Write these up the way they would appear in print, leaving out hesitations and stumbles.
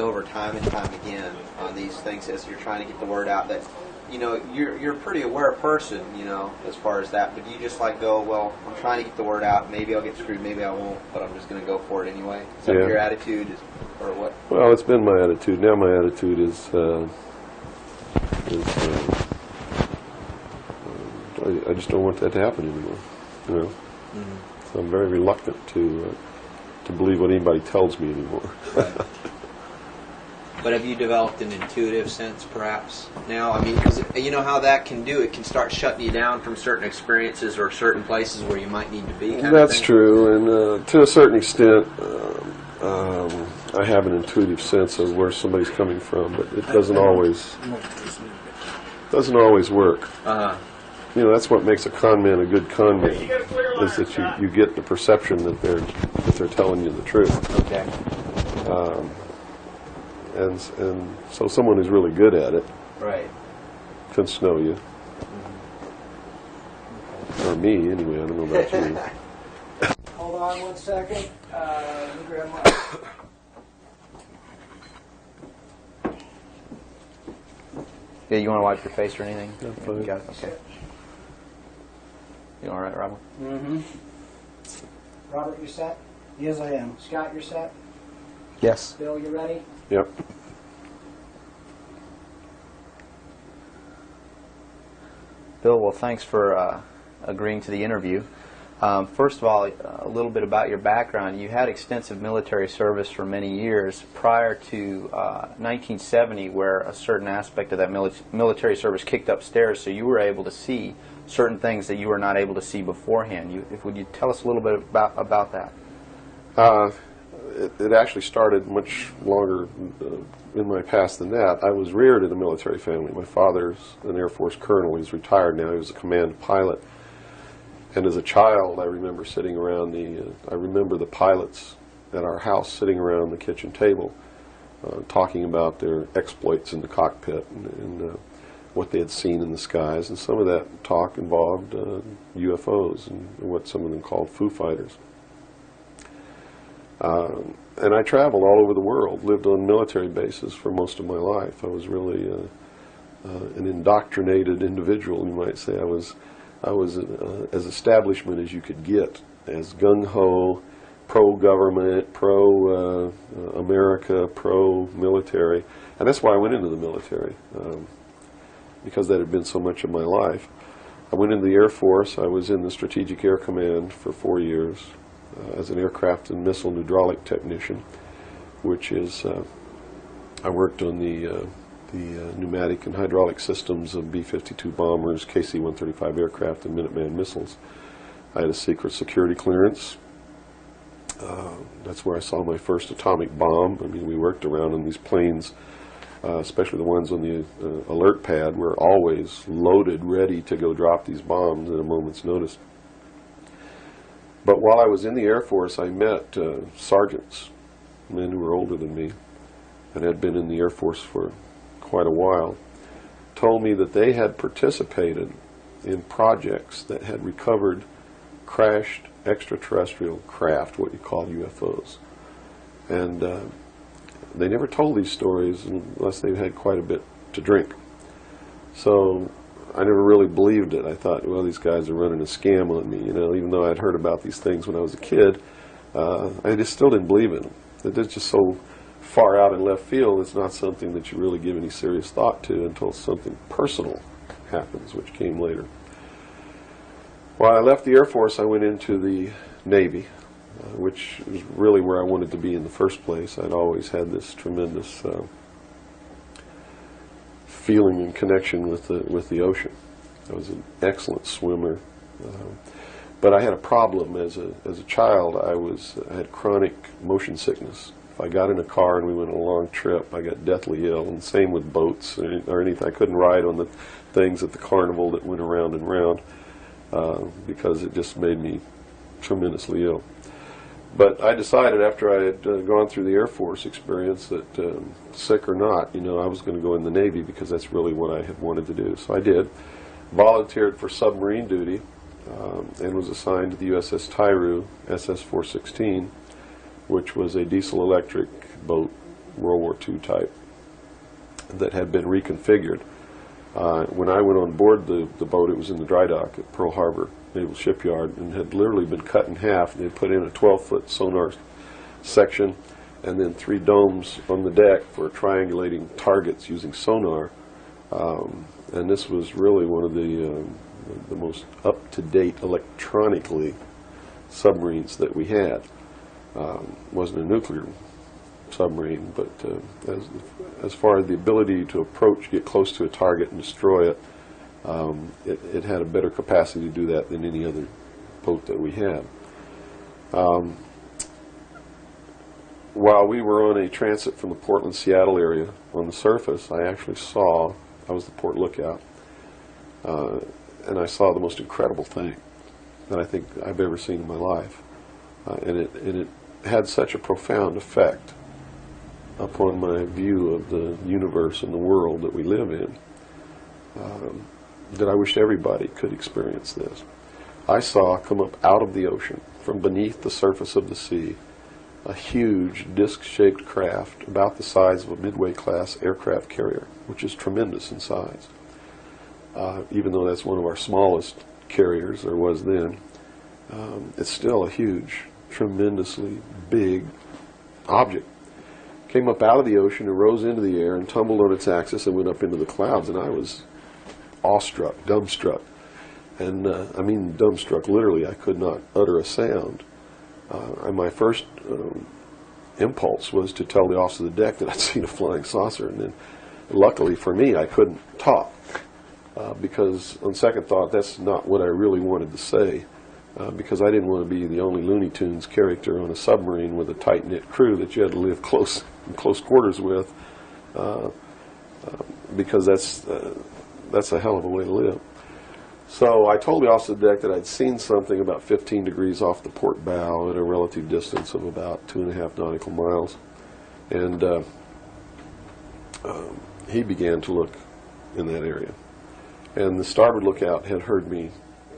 over time and time again on these things as you're trying to get the word out that, you know, you're a pretty aware person, you know, as far as that, but you just like go, well, I'm trying to get the word out, maybe I'll get screwed, maybe I won't, but I'm just going to go for it anyway? Is that your attitude, or what? Well, it's been my attitude. Now my attitude is I just don't want that to happen anymore, you know. Mm-hmm. So I'm very reluctant to believe what anybody tells me anymore. Right. But have you developed an intuitive sense, perhaps, now? I mean, because you know how that can do. It can start shutting you down from certain experiences or certain places where you might need to be. That's true, and to a certain extent, I have an intuitive sense of where somebody's coming from, but it doesn't always work. You know, that's what makes a con man a good con man, is that you get the perception that they're telling you the truth. Okay. And so someone who's really good at it, right, can snow you. Or me, anyway. I don't know about you. Hold on 1 second. Let me grab my... Yeah, you want to wipe your face or anything? I'm fine. You got it? Okay. You all right, Robert? Mm-hmm. Robert, you set? Yes, I am. Scott, you're set? Yes. Bill, you ready? Yep. Bill, well, thanks for agreeing to the interview. First of all, a little bit about your background. You had extensive military service for many years prior to 1970, where a certain aspect of that military service kicked upstairs, so you were able to see certain things that you were not able to see beforehand. Would you tell us a little bit about that? It actually started much longer in my past than that. I was reared in a military family. My father's an Air Force colonel. He's retired now. He was a command pilot. And as a child, I remember sitting around I remember the pilots at our house sitting around the kitchen table talking about their exploits in the cockpit and what they had seen in the skies. And some of that talk involved UFOs and what some of them called Foo Fighters. And I traveled all over the world, lived on military bases for most of my life. I was really an indoctrinated individual, you might say. I was as establishment as you could get, as gung-ho, pro-government, pro-America, pro-military. And that's why I went into the military, because that had been so much of my life. I went into the Air Force. I was in the Strategic Air Command for 4 years as an aircraft and missile hydraulic technician, which is, I worked on the pneumatic and hydraulic systems of B-52 bombers, KC-135 aircraft, and Minuteman missiles. I had a secret security clearance. That's where I saw my first atomic bomb. I mean, we worked around on these planes, especially the ones on the alert pad, were always loaded, ready to go drop these bombs at a moment's notice. But while I was in the Air Force, I met sergeants, men who were older than me, and had been in the Air Force for quite a while, told me that they had participated in projects that had recovered crashed extraterrestrial craft, what you call UFOs. And they never told these stories unless they had quite a bit to drink. So I never really believed it. I thought, well, these guys are running a scam on me, you know, even though I'd heard about these things when I was a kid. I just still didn't believe in them. They're just so far out in left field, it's not something that you really give any serious thought to until something personal happens, which came later. While I left the Air Force, I went into the Navy, which is really where I wanted to be in the first place. I'd always had this tremendous feeling and connection with the ocean. I was an excellent swimmer, but I had a problem as a child. I had chronic motion sickness. If I got in a car and we went on a long trip, I got deathly ill, and same with boats or anything. I couldn't ride on the things at the carnival that went around and round because it just made me tremendously ill. But I decided after I had gone through the Air Force experience that, sick or not, you know, I was going to go in the Navy because that's really what I had wanted to do. So I did. Volunteered for submarine duty and was assigned to the USS Tyru SS-416, which was a diesel-electric boat World War II type, that had been reconfigured. When I went on board the boat, it was in the dry dock at Pearl Harbor Naval Shipyard, and had literally been cut in half. And they put in a 12-foot sonar section, and then 3 domes on the deck for triangulating targets using sonar. And this was really one of the most up-to-date electronically submarines that we had. Wasn't a nuclear submarine, but as far as the ability to approach, get close to a target and destroy it, it had a better capacity to do that than any other boat that we had. While we were on a transit from the Portland-Seattle area on the surface, I was the port lookout, and I saw the most incredible thing that I think I've ever seen in my life. And it had such a profound effect upon my view of the universe and the world that we live in, that I wish everybody could experience this. I saw come up out of the ocean, from beneath the surface of the sea, a huge disc-shaped craft about the size of a Midway-class aircraft carrier, which is tremendous in size. Even though that's one of our smallest carriers, or was then, it's still a huge, tremendously big object. Came up out of the ocean and rose into the air and tumbled on its axis and went up into the clouds, and I was awestruck, dumbstruck. And I mean dumbstruck literally. I could not utter a sound. And my first impulse was to tell the officer of the deck that I'd seen a flying saucer, and then luckily for me I couldn't talk, because on second thought that's not what I really wanted to say, because I didn't want to be the only Looney Tunes character on a submarine with a tight-knit crew that you had to live in close quarters with, because that's a hell of a way to live. So I told the officer of the deck that I'd seen something about 15 degrees off the port bow at a relative distance of about 2.5 nautical miles. And he began to look in that area. And the starboard lookout had heard me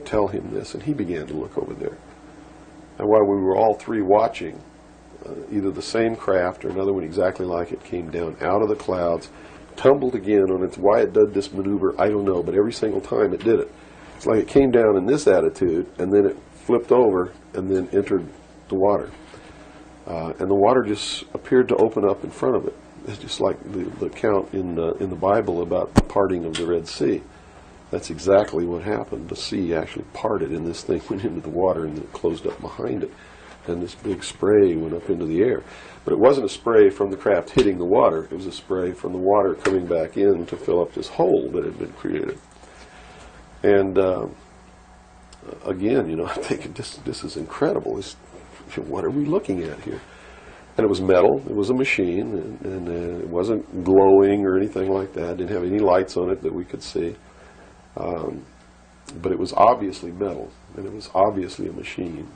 tell him this, and he began to look over there. And while we were all three watching, either the same craft or another one exactly like it came down out of the clouds, tumbled again on its, why it did this maneuver, I don't know, but every single time it did it. It's like it came down in this attitude, and then it flipped over, and then entered the water. And the water just appeared to open up in front of it. It's just like the account in the Bible about the parting of the Red Sea. That's exactly what happened. The sea actually parted, and this thing went into the water, and it closed up behind it. And this big spray went up into the air. But it wasn't a spray from the craft hitting the water. It was a spray from the water coming back in to fill up this hole that had been created. And again, I'm thinking, this is incredible. What are we looking at here? And it was metal. It was a machine, and it wasn't glowing or anything like that. It didn't have any lights on it that we could see. But it was obviously metal, and it was obviously a machine.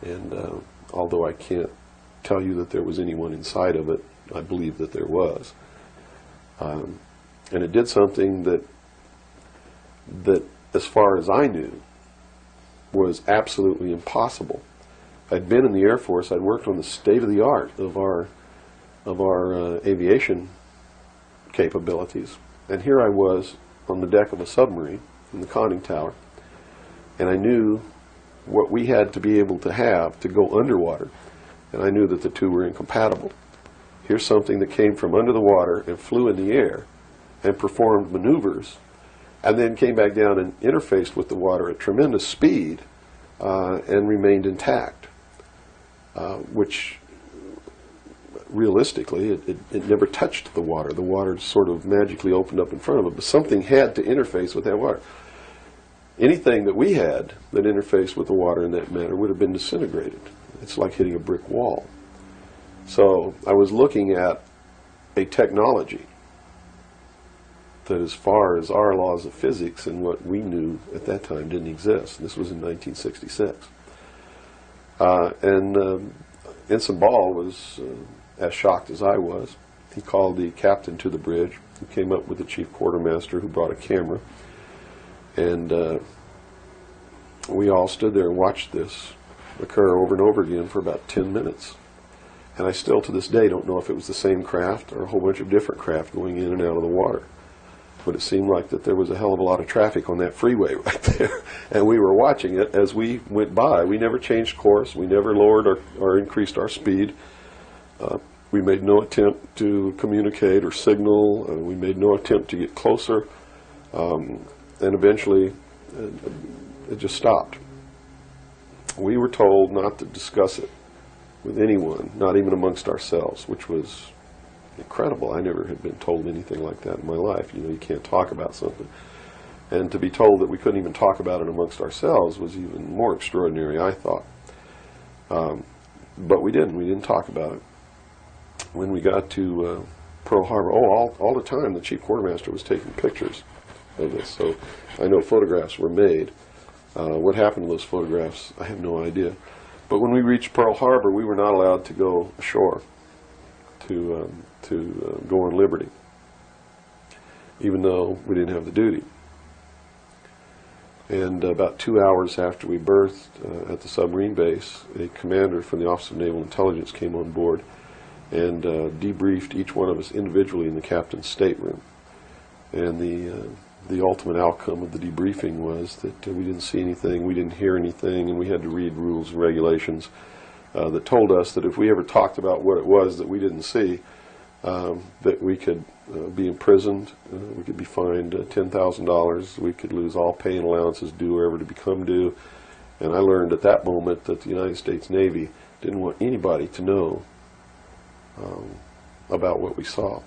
And although I can't tell you that there was anyone inside of it, I believe that there was. And it did something that, as far as I knew, was absolutely impossible. I'd been in the Air Force. I'd worked on the state-of-the-art of our aviation capabilities. And here I was on the deck of a submarine in the conning tower, and I knew what we had to be able to have to go underwater, and I knew that the two were incompatible. Here's something that came from under the water and flew in the air and performed maneuvers, and then came back down and interfaced with the water at tremendous speed and remained intact, which realistically it never touched the water. The water sort of magically opened up in front of it, but something had to interface with that water. Anything that we had that interfaced with the water in that manner would have been disintegrated. It's like hitting a brick wall. So I was looking at a technology that, as far as our laws of physics and what we knew at that time, didn't exist. This was in 1966. Ensign Ball was as shocked as I was. He called the captain to the bridge, who came up with the chief quartermaster, who brought a camera. And we all stood there and watched this occur over and over again for about 10 minutes. And I still, to this day, don't know if it was the same craft or a whole bunch of different craft going in and out of the water. But it seemed like that there was a hell of a lot of traffic on that freeway right there. And we were watching it as we went by. We never changed course. We never lowered or increased our speed. We made no attempt to communicate or signal. We made no attempt to get closer. And eventually, it just stopped. We were told not to discuss it with anyone, not even amongst ourselves, which was incredible. I never had been told anything like that in my life. You know, you can't talk about something. And to be told that we couldn't even talk about it amongst ourselves was even more extraordinary, I thought. But we didn't. We didn't talk about it. When we got to Pearl Harbor, all the time the chief quartermaster was taking pictures of this. So I know photographs were made. What happened to those photographs, I have no idea. But when we reached Pearl Harbor, we were not allowed to go ashore to go on liberty, even though we didn't have the duty. And about 2 hours after we berthed at the submarine base, a commander from the Office of Naval Intelligence came on board and debriefed each one of us individually in the captain's stateroom. And the ultimate outcome of the debriefing was that we didn't see anything, we didn't hear anything, and we had to read rules and regulations that told us that if we ever talked about what it was that we didn't see, that we could be imprisoned, we could be fined $10,000, we could lose all pay and allowances due or ever to become due. And I learned at that moment that the United States Navy didn't want anybody to know about what we saw,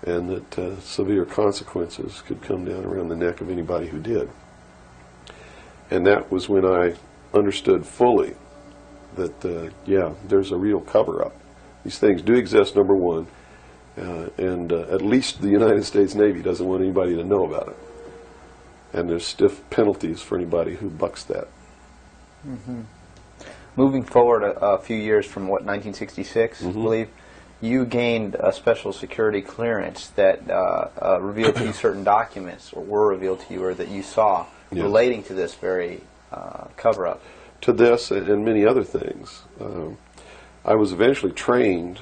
and that severe consequences could come down around the neck of anybody who did. And that was when I understood fully that, yeah, there's a real cover-up. These things do exist, number one, and at least the United States Navy doesn't want anybody to know about it. And there's stiff penalties for anybody who bucks that. Mm-hmm. Moving forward a few years from, what, 1966, I believe, you gained a special security clearance that revealed to you certain documents, or were revealed to you, or that you saw, relating to this very cover-up. To this and many other things. I was eventually trained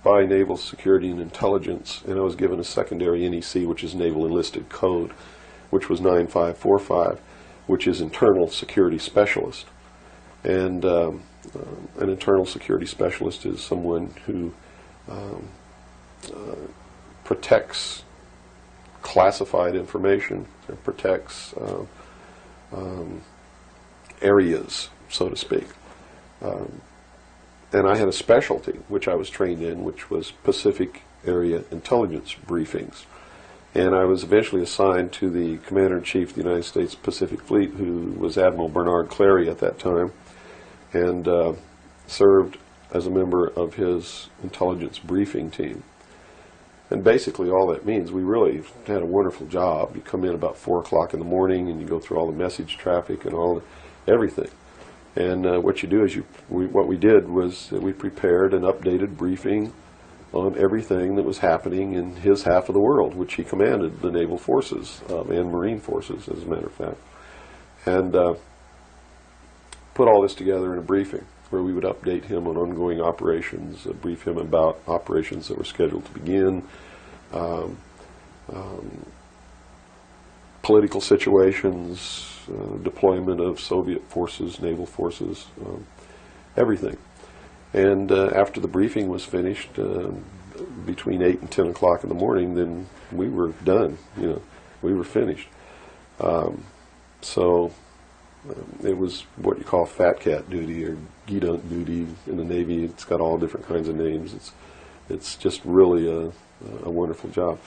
by Naval Security and Intelligence, and I was given a secondary NEC, which is Naval Enlisted Code, which was 9545, which is Internal Security Specialist. And an internal security specialist is someone who protects classified information, and protects areas, so to speak. And I had a specialty, which I was trained in, which was Pacific Area Intelligence Briefings. And I was eventually assigned to the Commander-in-Chief of the United States Pacific Fleet, who was Admiral Bernard Clary at that time, and served as a member of his intelligence briefing team. And basically all that means, we really had a wonderful job. You come in about 4 o'clock in the morning and you go through all the message traffic and everything. And what you do is what we did was that we prepared an updated briefing on everything that was happening in his half of the world, which he commanded the naval forces and marine forces, as a matter of fact. And put all this together in a briefing where we would update him on ongoing operations, brief him about operations that were scheduled to begin, political situations, deployment of Soviet forces, naval forces, everything. And after the briefing was finished, between 8 and 10 o'clock in the morning, then we were done. We were finished. So it was what you call fat cat duty or gedunk duty in the Navy. It's got all different kinds of names. It's just really a wonderful job.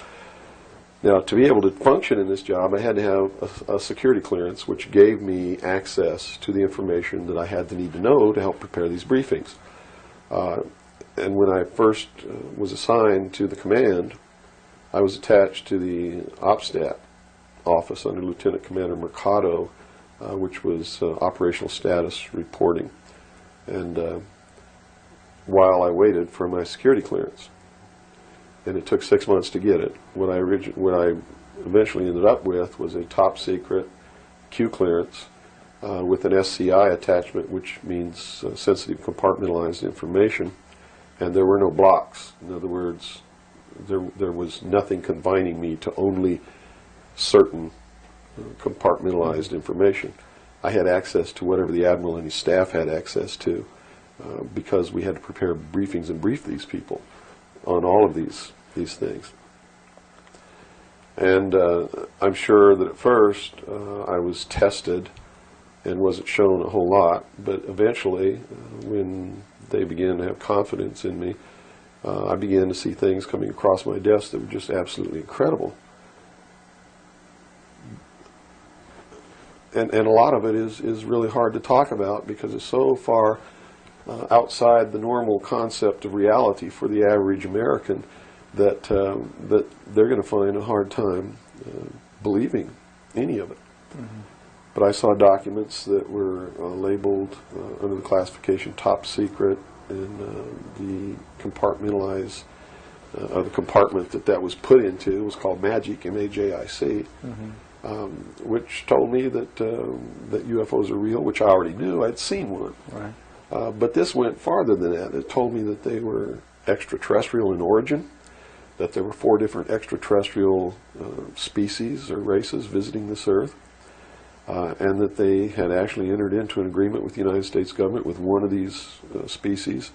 Now, to be able to function in this job, I had to have a security clearance, which gave me access to the information that I had the need to know to help prepare these briefings. And when I first was assigned to the command, I was attached to the OPSTAT office under Lieutenant Commander Mercado, which was operational status reporting, and while I waited for my security clearance. And it took 6 months to get it. What I eventually ended up with was a top secret Q clearance with an SCI attachment, which means sensitive compartmentalized information, and there were no blocks. In other words, there was nothing confining me to only certain compartmentalized information. I had access to whatever the Admiral and his staff had access to, because we had to prepare briefings and brief these people on all of these things. And I'm sure that at first I was tested and wasn't shown a whole lot, but eventually, when they began to have confidence in me, I began to see things coming across my desk that were just absolutely incredible. And a lot of it is really hard to talk about because it's so far outside the normal concept of reality for the average American that that they're going to find a hard time believing any of it. Mm-hmm. But I saw documents that were labeled under the classification top secret, and the compartmentalized, the compartment that was put into was called MAJIC, M-A-J-I-C, which told me that that UFOs are real, which I already knew. I'd seen one. Right. But this went farther than that. It told me that they were extraterrestrial in origin, that there were 4 different extraterrestrial species or races visiting this Earth, and that they had actually entered into an agreement with the United States government with one of these species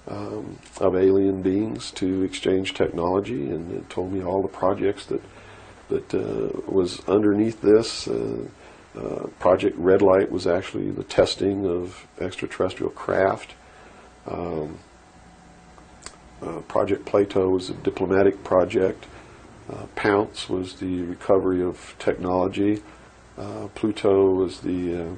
of alien beings to exchange technology, and it told me all the projects that was underneath this. Project Red Light was actually the testing of extraterrestrial craft. Project Plato was a diplomatic project. Pounce was the recovery of technology. Pluto was the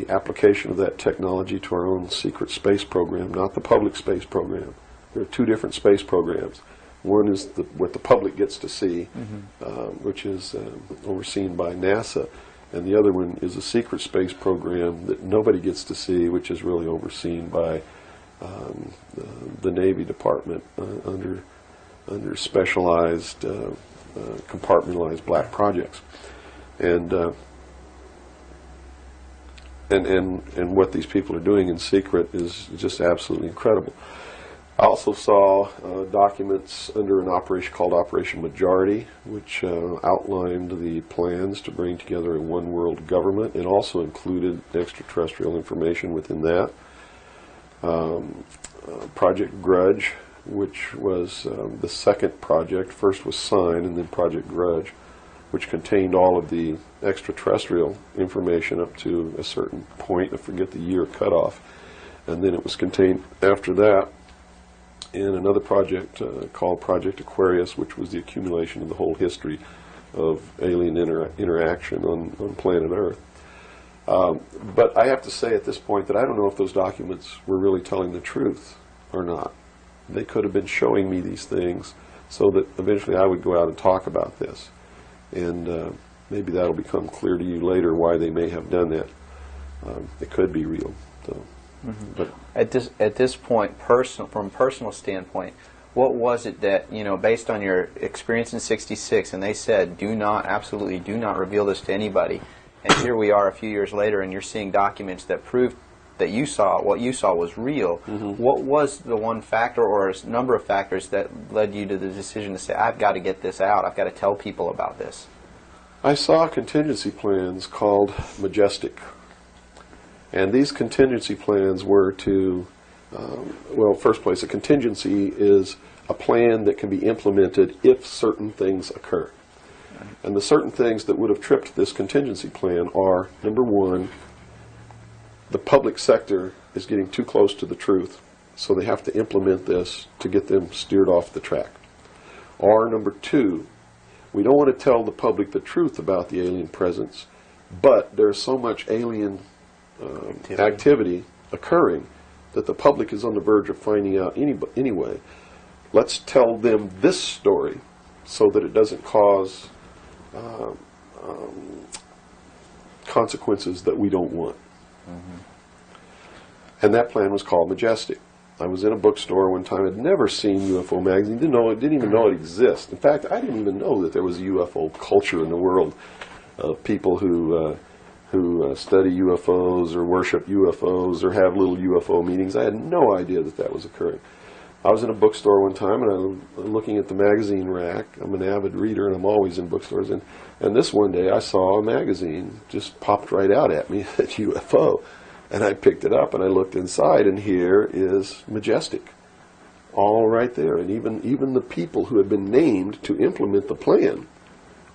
application of that technology to our own secret space program, not the public space program. There are 2 different space programs. One is what the public gets to see, which is overseen by NASA, and the other one is a secret space program that nobody gets to see, which is really overseen by the Navy Department under specialized compartmentalized black projects. And what these people are doing in secret is just absolutely incredible. I also saw documents under an operation called Operation Majority, which outlined the plans to bring together a one-world government, and also included extraterrestrial information within that. Project Grudge, which was the second project. First was Sign, and then Project Grudge, which contained all of the extraterrestrial information up to a certain point. I forget the year cutoff. And then it was contained after that in another project called Project Aquarius, which was the accumulation of the whole history of alien interaction on planet Earth. But I have to say at this point that I don't know if those documents were really telling the truth or not. They could have been showing me these things so that eventually I would go out and talk about this. And maybe that'll become clear to you later why they may have done that. It could be real. So. But at this point, from a personal standpoint, what was it that, based on your experience in '66, and they said, absolutely do not reveal this to anybody, and here we are a few years later, and you're seeing documents that prove that what you saw was real. What was the one factor or a number of factors that led you to the decision to say, I've got to get this out, I've got to tell people about this? I saw contingency plans called Majestic. And these contingency plans were to, first place, a contingency is a plan that can be implemented if certain things occur. And the certain things that would have tripped this contingency plan are, number one, the public sector is getting too close to the truth, so they have to implement this to get them steered off the track. Or number two, we don't want to tell the public the truth about the alien presence, but there's so much alien activity occurring that the public is on the verge of finding out anyway. Let's tell them this story so that it doesn't cause consequences that we don't want. And that plan was called Majestic. I was in a bookstore one time. I'd never seen UFO magazine. Didn't even know it exists. In fact, I didn't even know that there was a UFO culture in the world of people who who study UFOs or worship UFOs or have little UFO meetings. I had no idea that that was occurring. I was in a bookstore one time, and I was looking at the magazine rack. I'm an avid reader, and I'm always in bookstores. And this one day, I saw a magazine just popped right out at me, at UFO. And I picked it up, and I looked inside, and here is Majestic, all right there. And even the people who had been named to implement the plan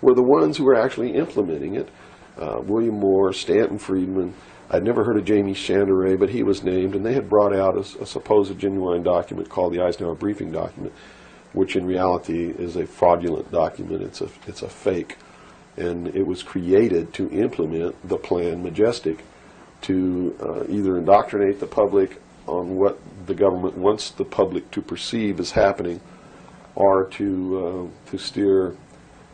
were the ones who were actually implementing it. William Moore, Stanton Friedman. I'd never heard of Jamie Chanderay, but he was named, and they had brought out a supposed genuine document called the Eisenhower Briefing Document, which in reality is a fraudulent document. It's a fake, and it was created to implement the plan Majestic, to either indoctrinate the public on what the government wants the public to perceive as happening, or to steer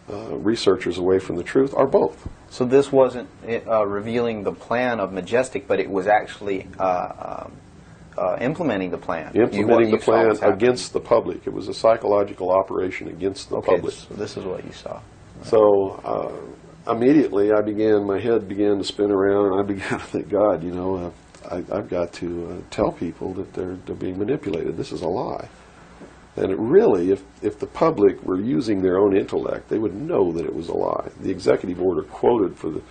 researchers away from the truth, or both. So this wasn't revealing the plan of Majestic, but it was actually implementing the plan. Implementing the plan against the public. It was a psychological operation against the public. So this is what you saw. So immediately my head began to spin around, and I began to think, God, you know, I've got to tell people that they're being manipulated. This is a lie. And it really, if the public were using their own intellect, they would know that it was a lie. The executive order quoted for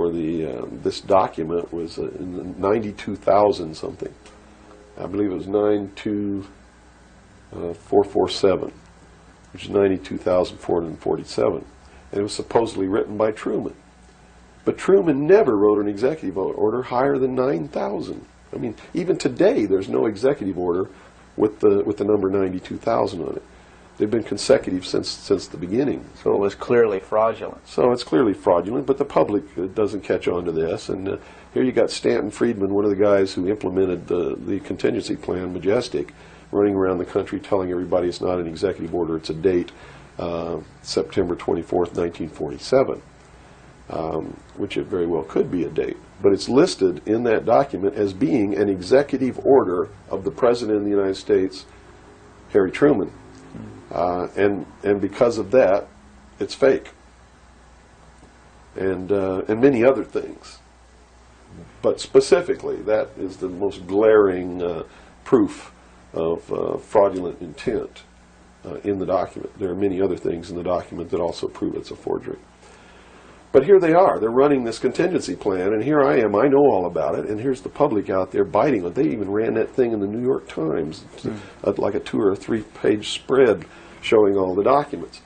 this document was in 92,000 something. I believe it was 92447, which is 92,447, and it was supposedly written by Truman. But Truman never wrote an executive order higher than 9,000. I mean, even today, there's no executive order with the number 92,000 on it. They've been consecutive since the beginning. So it was clearly fraudulent. So it's clearly fraudulent, but the public doesn't catch on to this. And here you got Stanton Friedman, one of the guys who implemented the contingency plan, Majestic, running around the country telling everybody it's not an executive order, it's a date, September 24th, 1947, which it very well could be a date. But it's listed in that document as being an executive order of the President of the United States, Harry Truman. And because of that, it's fake. And many other things. But specifically, that is the most glaring proof of fraudulent intent in the document. There are many other things in the document that also prove it's a forgery. But here they are. They're running this contingency plan, and here I am. I know all about it, and here's the public out there biting on it. They even ran that thing in the New York Times, like a 2 or 3 page spread showing all the documents.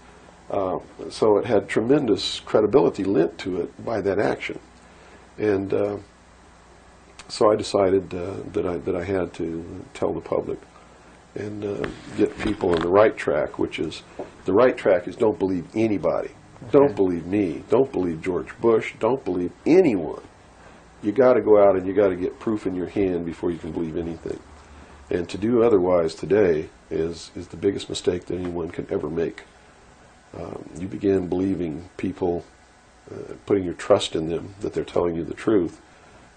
So it had tremendous credibility lent to it by that action. And so I decided that I had to tell the public and get people on the right track, which is, the right track is don't believe anybody. Don't believe me. Don't believe George Bush. Don't believe anyone. You got to go out and you got to get proof in your hand before you can believe anything. And to do otherwise today is the biggest mistake that anyone can ever make. You begin believing people, putting your trust in them, that they're telling you the truth.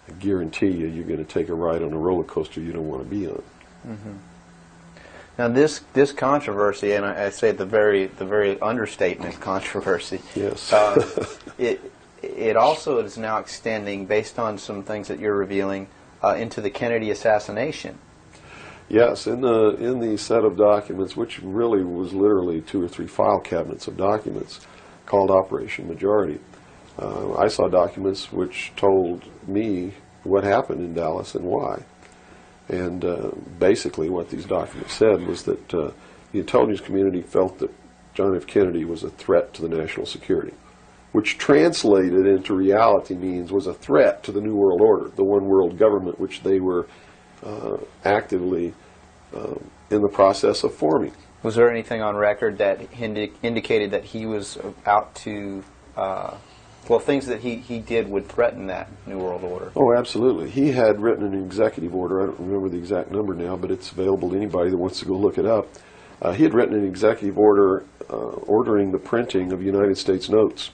I guarantee you're going to take a ride on a roller coaster you don't want to be on. Mm-hmm. Now this controversy, and I say the very understatement controversy. Yes. It also is now extending, based on some things that you're revealing, into the Kennedy assassination. Yes, in the set of documents, which really was literally 2 or 3 file cabinets of documents, called Operation Majority, I saw documents which told me what happened in Dallas and why. And basically what these documents said was that the intelligence community felt that John F. Kennedy was a threat to the national security, which translated into reality means was a threat to the New World Order, the one world government which they were actively in the process of forming. Was there anything on record that indicated that he was out to... things that he did would threaten that New World Order? Oh, absolutely. He had written an executive order. I don't remember the exact number now, but it's available to anybody that wants to go look it up. He had written an executive order ordering the printing of United States notes,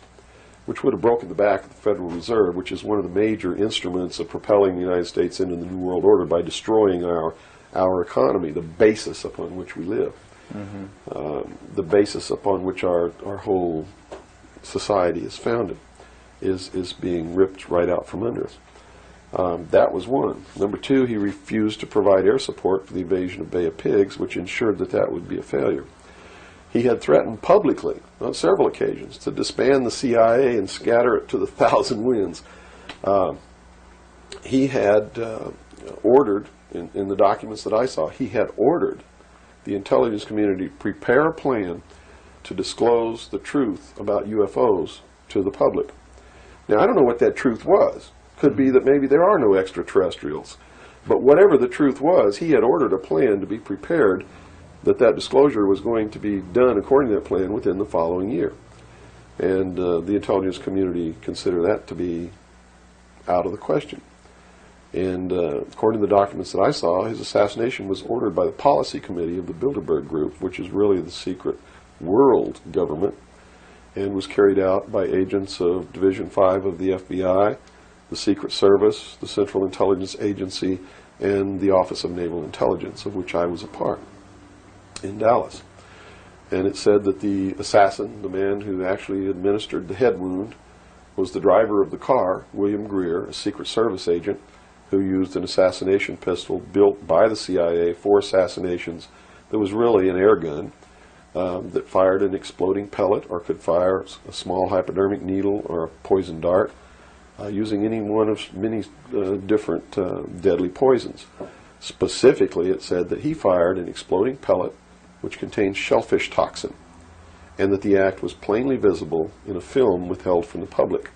which would have broken the back of the Federal Reserve, which is one of the major instruments of propelling the United States into the New World Order by destroying our economy, the basis upon which we live, the basis upon which our whole society is founded. is being ripped right out from under us. That was one. Number two, he refused to provide air support for the invasion of Bay of Pigs, which ensured that that would be a failure. He had threatened publicly on several occasions to disband the CIA and scatter it to the thousand winds. He had ordered, in the documents that I saw, he had ordered the intelligence community to prepare a plan to disclose the truth about UFOs to the public. Now, I don't know what that truth was. Could be that maybe there are no extraterrestrials. But whatever the truth was, he had ordered a plan to be prepared that disclosure was going to be done according to that plan within the following year. And the intelligence community considered that to be out of the question. And according to the documents that I saw, his assassination was ordered by the policy committee of the Bilderberg Group, which is really the secret world government, and was carried out by agents of Division 5 of the FBI, the Secret Service, the Central Intelligence Agency, and the Office of Naval Intelligence, of which I was a part, in Dallas. And it said that the assassin, the man who actually administered the head wound, was the driver of the car, William Greer, a Secret Service agent, who used an assassination pistol built by the CIA for assassinations that was really an air gun that fired an exploding pellet or could fire a small hypodermic needle or a poison dart, using any one of many different deadly poisons. Specifically, it said that he fired an exploding pellet which contained shellfish toxin, and that the act was plainly visible in a film withheld from the public.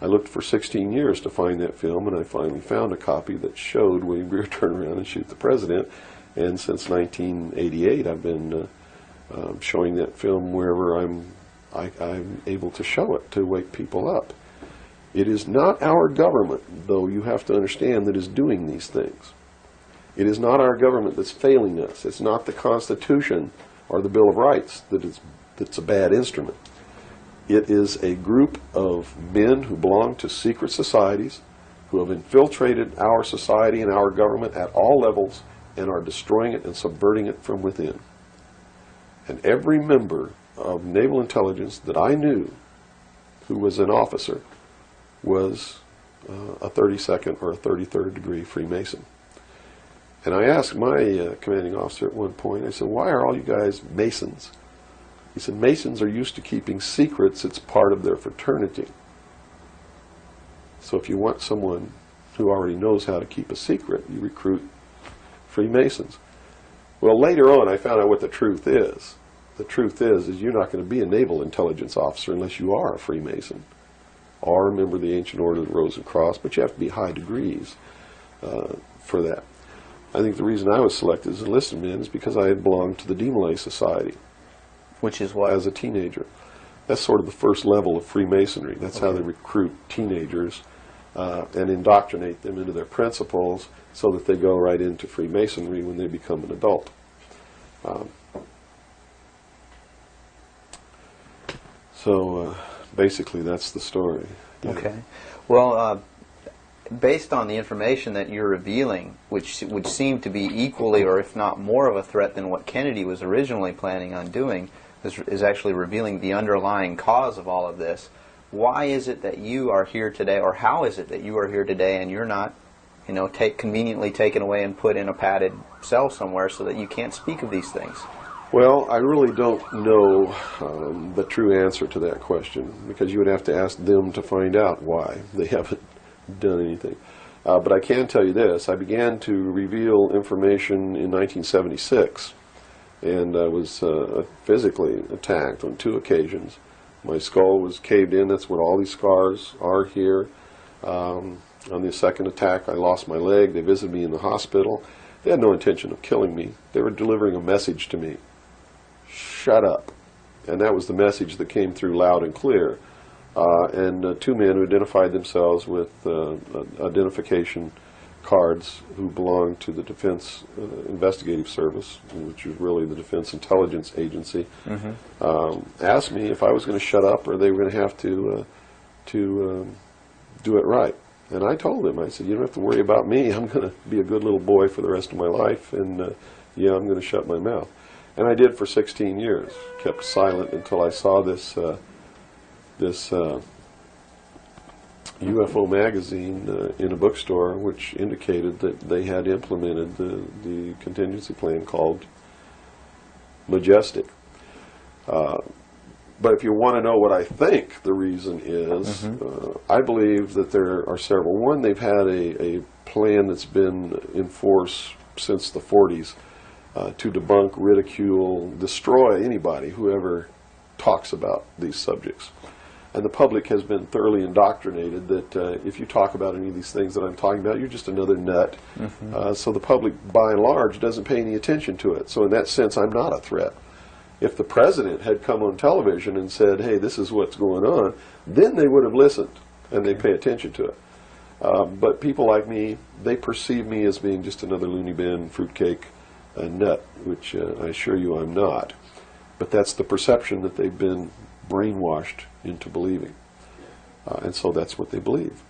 I looked for 16 years to find that film, and I finally found a copy that showed William Greer turn around and shoot the president. And since 1988, I've been showing that film wherever I'm able to show it to wake people up. It is not our government, though you have to understand, that is doing these things. It is not our government that's failing us. It's not the Constitution or the Bill of Rights that's a bad instrument. It is a group of men who belong to secret societies, who have infiltrated our society and our government at all levels and are destroying it and subverting it from within. And every member of naval intelligence that I knew who was an officer was a 32nd or a 33rd degree Freemason. And I asked my commanding officer at one point, I said, why are all you guys Masons? He said, Masons are used to keeping secrets. It's part of their fraternity. So if you want someone who already knows how to keep a secret, you recruit Freemasons. Well, later on, I found out what the truth is. The truth is you're not going to be a naval intelligence officer unless you are a Freemason or a member of the Ancient Order of the Rose and Cross, but you have to be high degrees for that. I think the reason I was selected as an enlisted man is because I had belonged to the Demolay Society. Which is what? As a teenager. That's sort of the first level of Freemasonry. That's how they recruit teenagers and indoctrinate them into their principles so that they go right into Freemasonry when they become an adult. So basically that's the story. Yeah. Okay. Well, based on the information that you're revealing, which would seem to be equally or if not more of a threat than what Kennedy was originally planning on doing, is actually revealing the underlying cause of all of this. Why is it that you are here today, or how is it that you are here today and you're not, conveniently taken away and put in a padded cell somewhere so that you can't speak of these things? Well, I really don't know the true answer to that question, because you would have to ask them to find out why they haven't done anything. But I can tell you this. I began to reveal information in 1976, and I was physically attacked on 2 occasions. My skull was caved in. That's what all these scars are here. On the second attack, I lost my leg. They visited me in the hospital. They had no intention of killing me. They were delivering a message to me. Shut up. And that was the message that came through loud and clear. And 2 men who identified themselves with identification cards who belonged to the Defense Investigative Service, which is really the Defense Intelligence Agency, asked me if I was going to shut up or they were going to have to do it right. And I told them, I said, you don't have to worry about me. I'm going to be a good little boy for the rest of my life, and yeah, I'm going to shut my mouth. And I did for 16 years, kept silent until I saw this UFO magazine in a bookstore, which indicated that they had implemented the contingency plan called Majestic. But if you want to know what I think the reason is, I believe that there are several. One, they've had a plan that's been in force since the 40s to debunk, ridicule, destroy anybody who ever talks about these subjects. And the public has been thoroughly indoctrinated that if you talk about any of these things that I'm talking about, you're just another nut. So the public, by and large, doesn't pay any attention to it. So in that sense, I'm not a threat. If the president had come on television and said, hey, this is what's going on, then they would have listened and they'd pay attention to it. But people like me, they perceive me as being just another loony bin, fruitcake, nut, which I assure you I'm not. But that's the perception that they've been brainwashed into believing. And so that's what they believe.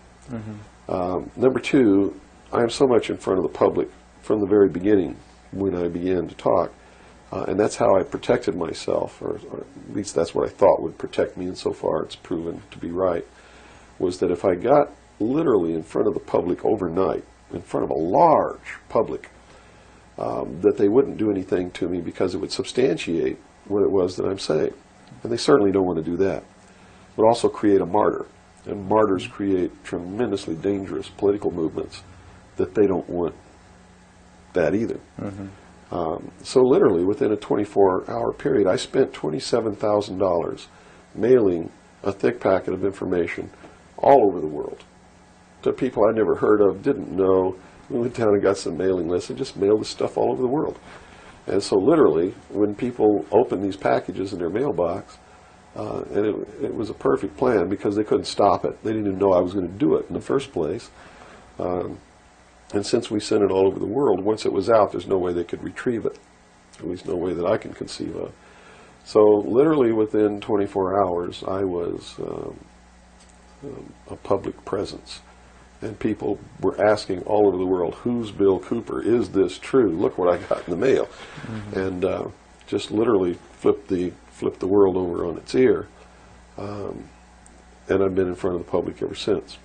Number two, I am so much in front of the public from the very beginning when I began to talk. And that's how I protected myself, or at least that's what I thought would protect me, and so far it's proven to be right, was that if I got literally in front of the public overnight, in front of a large public, that they wouldn't do anything to me because it would substantiate what it was that I'm saying. And they certainly don't want to do that. It would also create a martyr. And martyrs create tremendously dangerous political movements that they don't want that either. So literally within a 24-hour period, I spent $27,000 mailing a thick packet of information all over the world to people I never heard of, didn't know. We went down and got some mailing lists and just mailed this stuff all over the world. And so literally, when people opened these packages in their mailbox, and it was a perfect plan because they couldn't stop it. They didn't even know I was going to do it in the first place. And since we sent it all over the world, once it was out, there's no way they could retrieve it. At least no way that I can conceive of. So literally within 24 hours, I was a public presence. And people were asking all over the world, who's Bill Cooper? Is this true? Look what I got in the mail. And just literally flipped the world over on its ear. And I've been in front of the public ever since.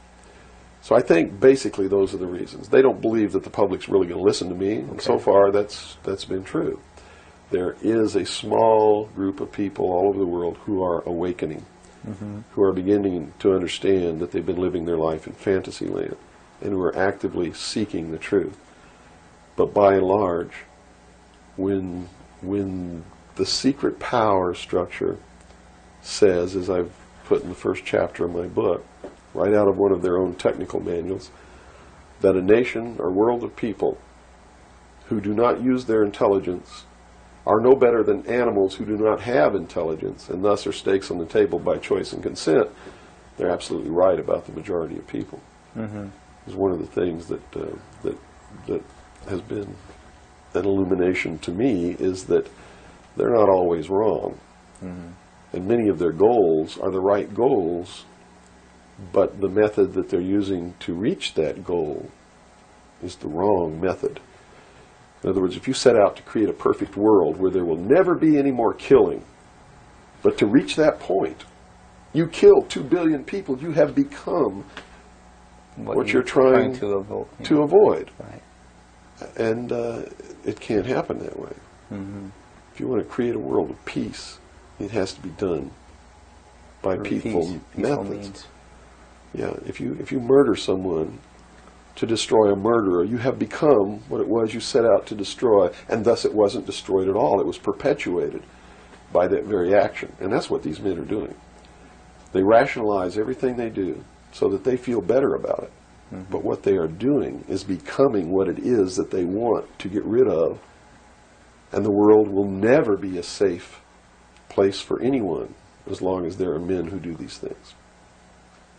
So I think basically those are the reasons. They don't believe that the public's really going to listen to me, and so far that's been true. There is a small group of people all over the world who are awakening, who are beginning to understand that they've been living their life in fantasy land, and who are actively seeking the truth. But by and large, when the secret power structure says, as I've put in the first chapter of my book, right out of one of their own technical manuals, that a nation or world of people who do not use their intelligence are no better than animals who do not have intelligence, and thus are stakes on the table by choice and consent. They're absolutely right about the majority of people. It's one of the things that has been an illumination to me, is that they're not always wrong. And many of their goals are the right goals, but the method that they're using to reach that goal is the wrong method. In other words, if you set out to create a perfect world where there will never be any more killing, but to reach that point, you kill 2 billion people, you have become what you're trying to avoid. Right. And it can't happen that way. If you want to create a world of peace, it has to be done by peaceful methods. Means. Yeah, if you murder someone to destroy a murderer, you have become what it was you set out to destroy, and thus it wasn't destroyed at all. It was perpetuated by that very action. And that's what these men are doing. They rationalize everything they do so that they feel better about it. But what they are doing is becoming what it is that they want to get rid of, and the world will never be a safe place for anyone as long as there are men who do these things.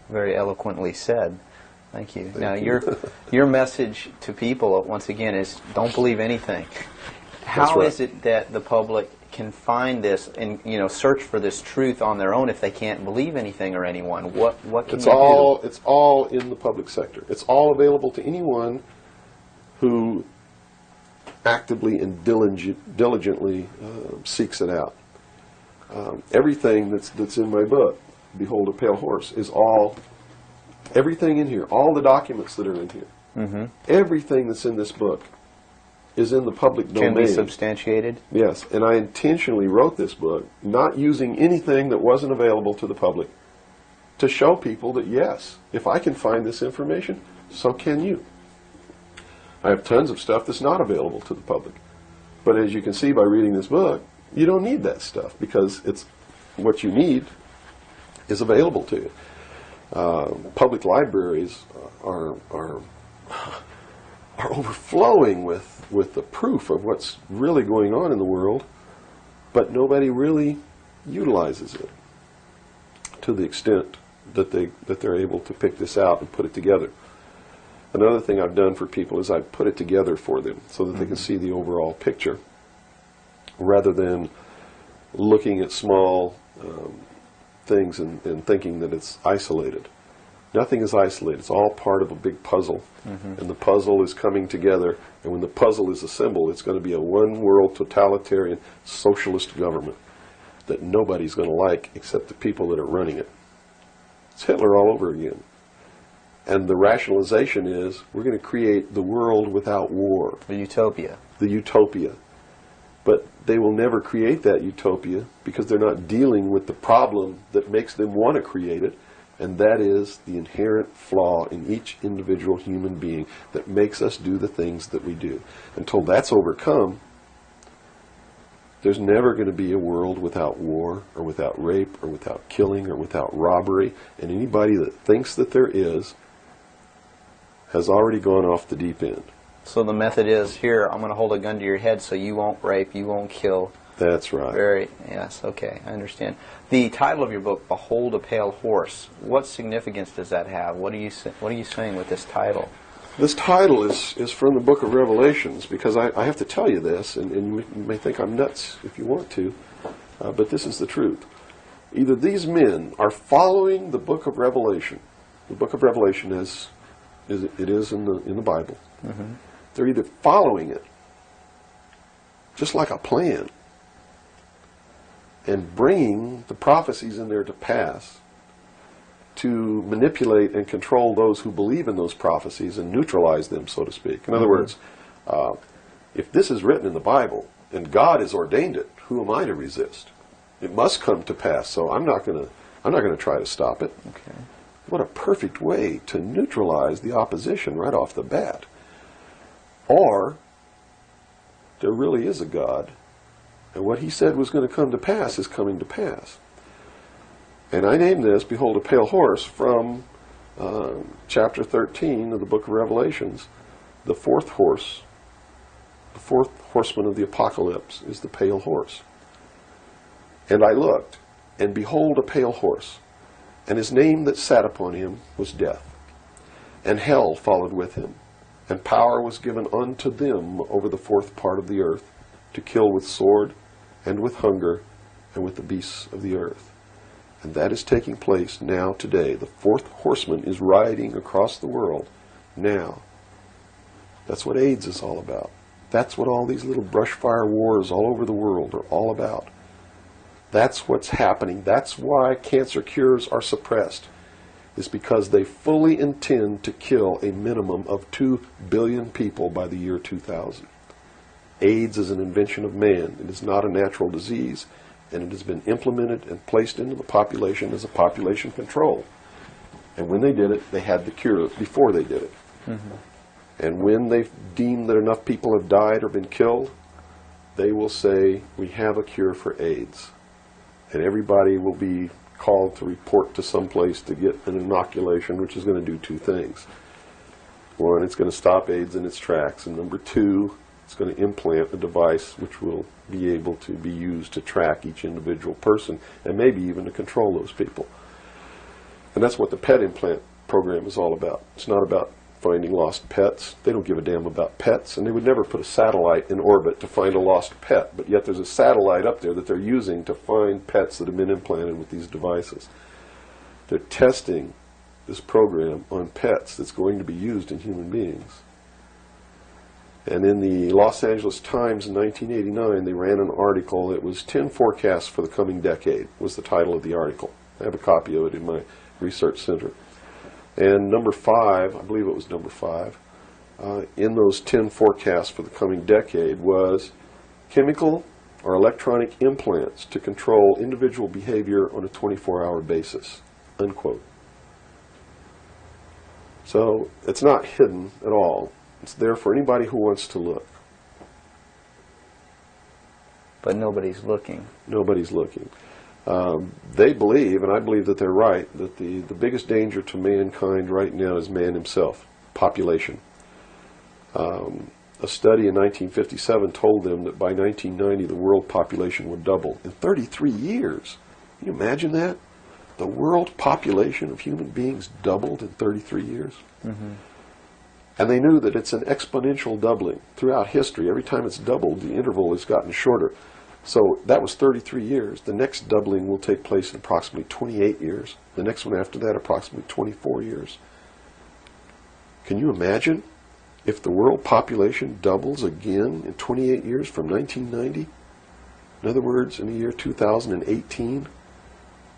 Very eloquently said. Thank you. Now, you. your message to people, once again, is don't believe anything. How is it that the public can find this and search for this truth on their own if they can't believe anything or anyone? What can you do? It's all in the public sector. It's all available to anyone who actively and diligently seeks it out. Everything that's in my book, Behold a Pale Horse, is all Everything in here, all the documents that are in here, everything that's in this book is in the public domain. Can be substantiated? Yes, and I intentionally wrote this book not using anything that wasn't available to the public to show people that, yes, if I can find this information, so can you. I have tons of stuff that's not available to the public. But as you can see by reading this book, you don't need that stuff because it's what you need is available to you. Public libraries are overflowing with the proof of what's really going on in the world, but nobody really utilizes it to the extent that they're able to pick this out and put it together. Another thing I've done for people is I've put it together for them so that they can see the overall picture rather than looking at small things and thinking that it's isolated. Nothing is isolated. It's all part of a big puzzle, and the puzzle is coming together, and when the puzzle is assembled, it's going to be a one-world totalitarian socialist government that nobody's going to like except the people that are running it. It's Hitler all over again. And the rationalization is we're going to create the world without war. The utopia. The utopia. But they will never create that utopia because they're not dealing with the problem that makes them want to create it, and that is the inherent flaw in each individual human being that makes us do the things that we do. Until that's overcome, there's never going to be a world without war or without rape or without killing or without robbery, and anybody that thinks that there is has already gone off the deep end. So the method is, here, I'm going to hold a gun to your head so you won't rape, you won't kill. That's right. Yes, okay, I understand. The title of your book, Behold a Pale Horse, what significance does that have? What are you saying with this title? This title is from the book of Revelations, because I have to tell you this, and you may think I'm nuts if you want to, but this is the truth. Either these men are following the book of Revelation. The book of Revelation is in the Bible. They're either following it, just like a plan, and bringing the prophecies in there to pass to manipulate and control those who believe in those prophecies and neutralize them, so to speak. In other words, if this is written in the Bible and God has ordained it, who am I to resist? It must come to pass, so I'm not going to try to stop it. Okay. What a perfect way to neutralize the opposition right off the bat. Or there really is a God, and what he said was going to come to pass is coming to pass. And I named this, Behold a Pale Horse, from chapter 13 of the book of Revelations. The fourth horse, the fourth horseman of the apocalypse is the pale horse. And I looked, and behold a pale horse, and his name that sat upon him was Death. And hell followed with him, and power was given unto them over the fourth part of the earth, to kill with sword, and with hunger, and with the beasts of the earth. And that is taking place now today. The fourth horseman is riding across the world now. That's what AIDS is all about. That's what all these little brush fire wars all over the world are all about. That's what's happening. That's why cancer cures are suppressed. It's because they fully intend to kill a minimum of 2 billion people by the year 2000. AIDS is an invention of man. It is not a natural disease, and it has been implemented and placed into the population as a population control. And when they did it, they had the cure before they did it. And when they've deemed that enough people have died or been killed, they will say, we have a cure for AIDS. And everybody will be called to report to some place to get an inoculation, which is going to do two things. One, it's going to stop AIDS in its tracks. And number two, it's going to implant a device which will be able to be used to track each individual person and maybe even to control those people. And that's what the pet implant program is all about. It's not about finding lost pets. They don't give a damn about pets, and they would never put a satellite in orbit to find a lost pet, but yet there's a satellite up there that they're using to find pets that have been implanted with these devices. They're testing this program on pets that's going to be used in human beings. And in the Los Angeles Times in 1989, they ran an article. It was 10 forecasts for the coming decade, was the title of the article. I have a copy of it in my research center. And number 5, I believe it was number 5, in those 10 forecasts for the coming decade was chemical or electronic implants to control individual behavior on a 24-hour basis, unquote. So it's not hidden at all. It's there for anybody who wants to look. But nobody's looking. Nobody's looking. They believe, and I believe that they're right, that the biggest danger to mankind right now is man himself, population. A study in 1957 told them that by 1990 the world population would double in 33 years. Can you imagine that? The world population of human beings doubled in 33 years. Mm-hmm. And they knew that it's an exponential doubling throughout history. Every time it's doubled, the interval has gotten shorter. So that was 33 years. The next doubling will take place in approximately 28 years. The next one after that, approximately 24 years. Can you imagine if the world population doubles again in 28 years from 1990? In other words, in the year 2018,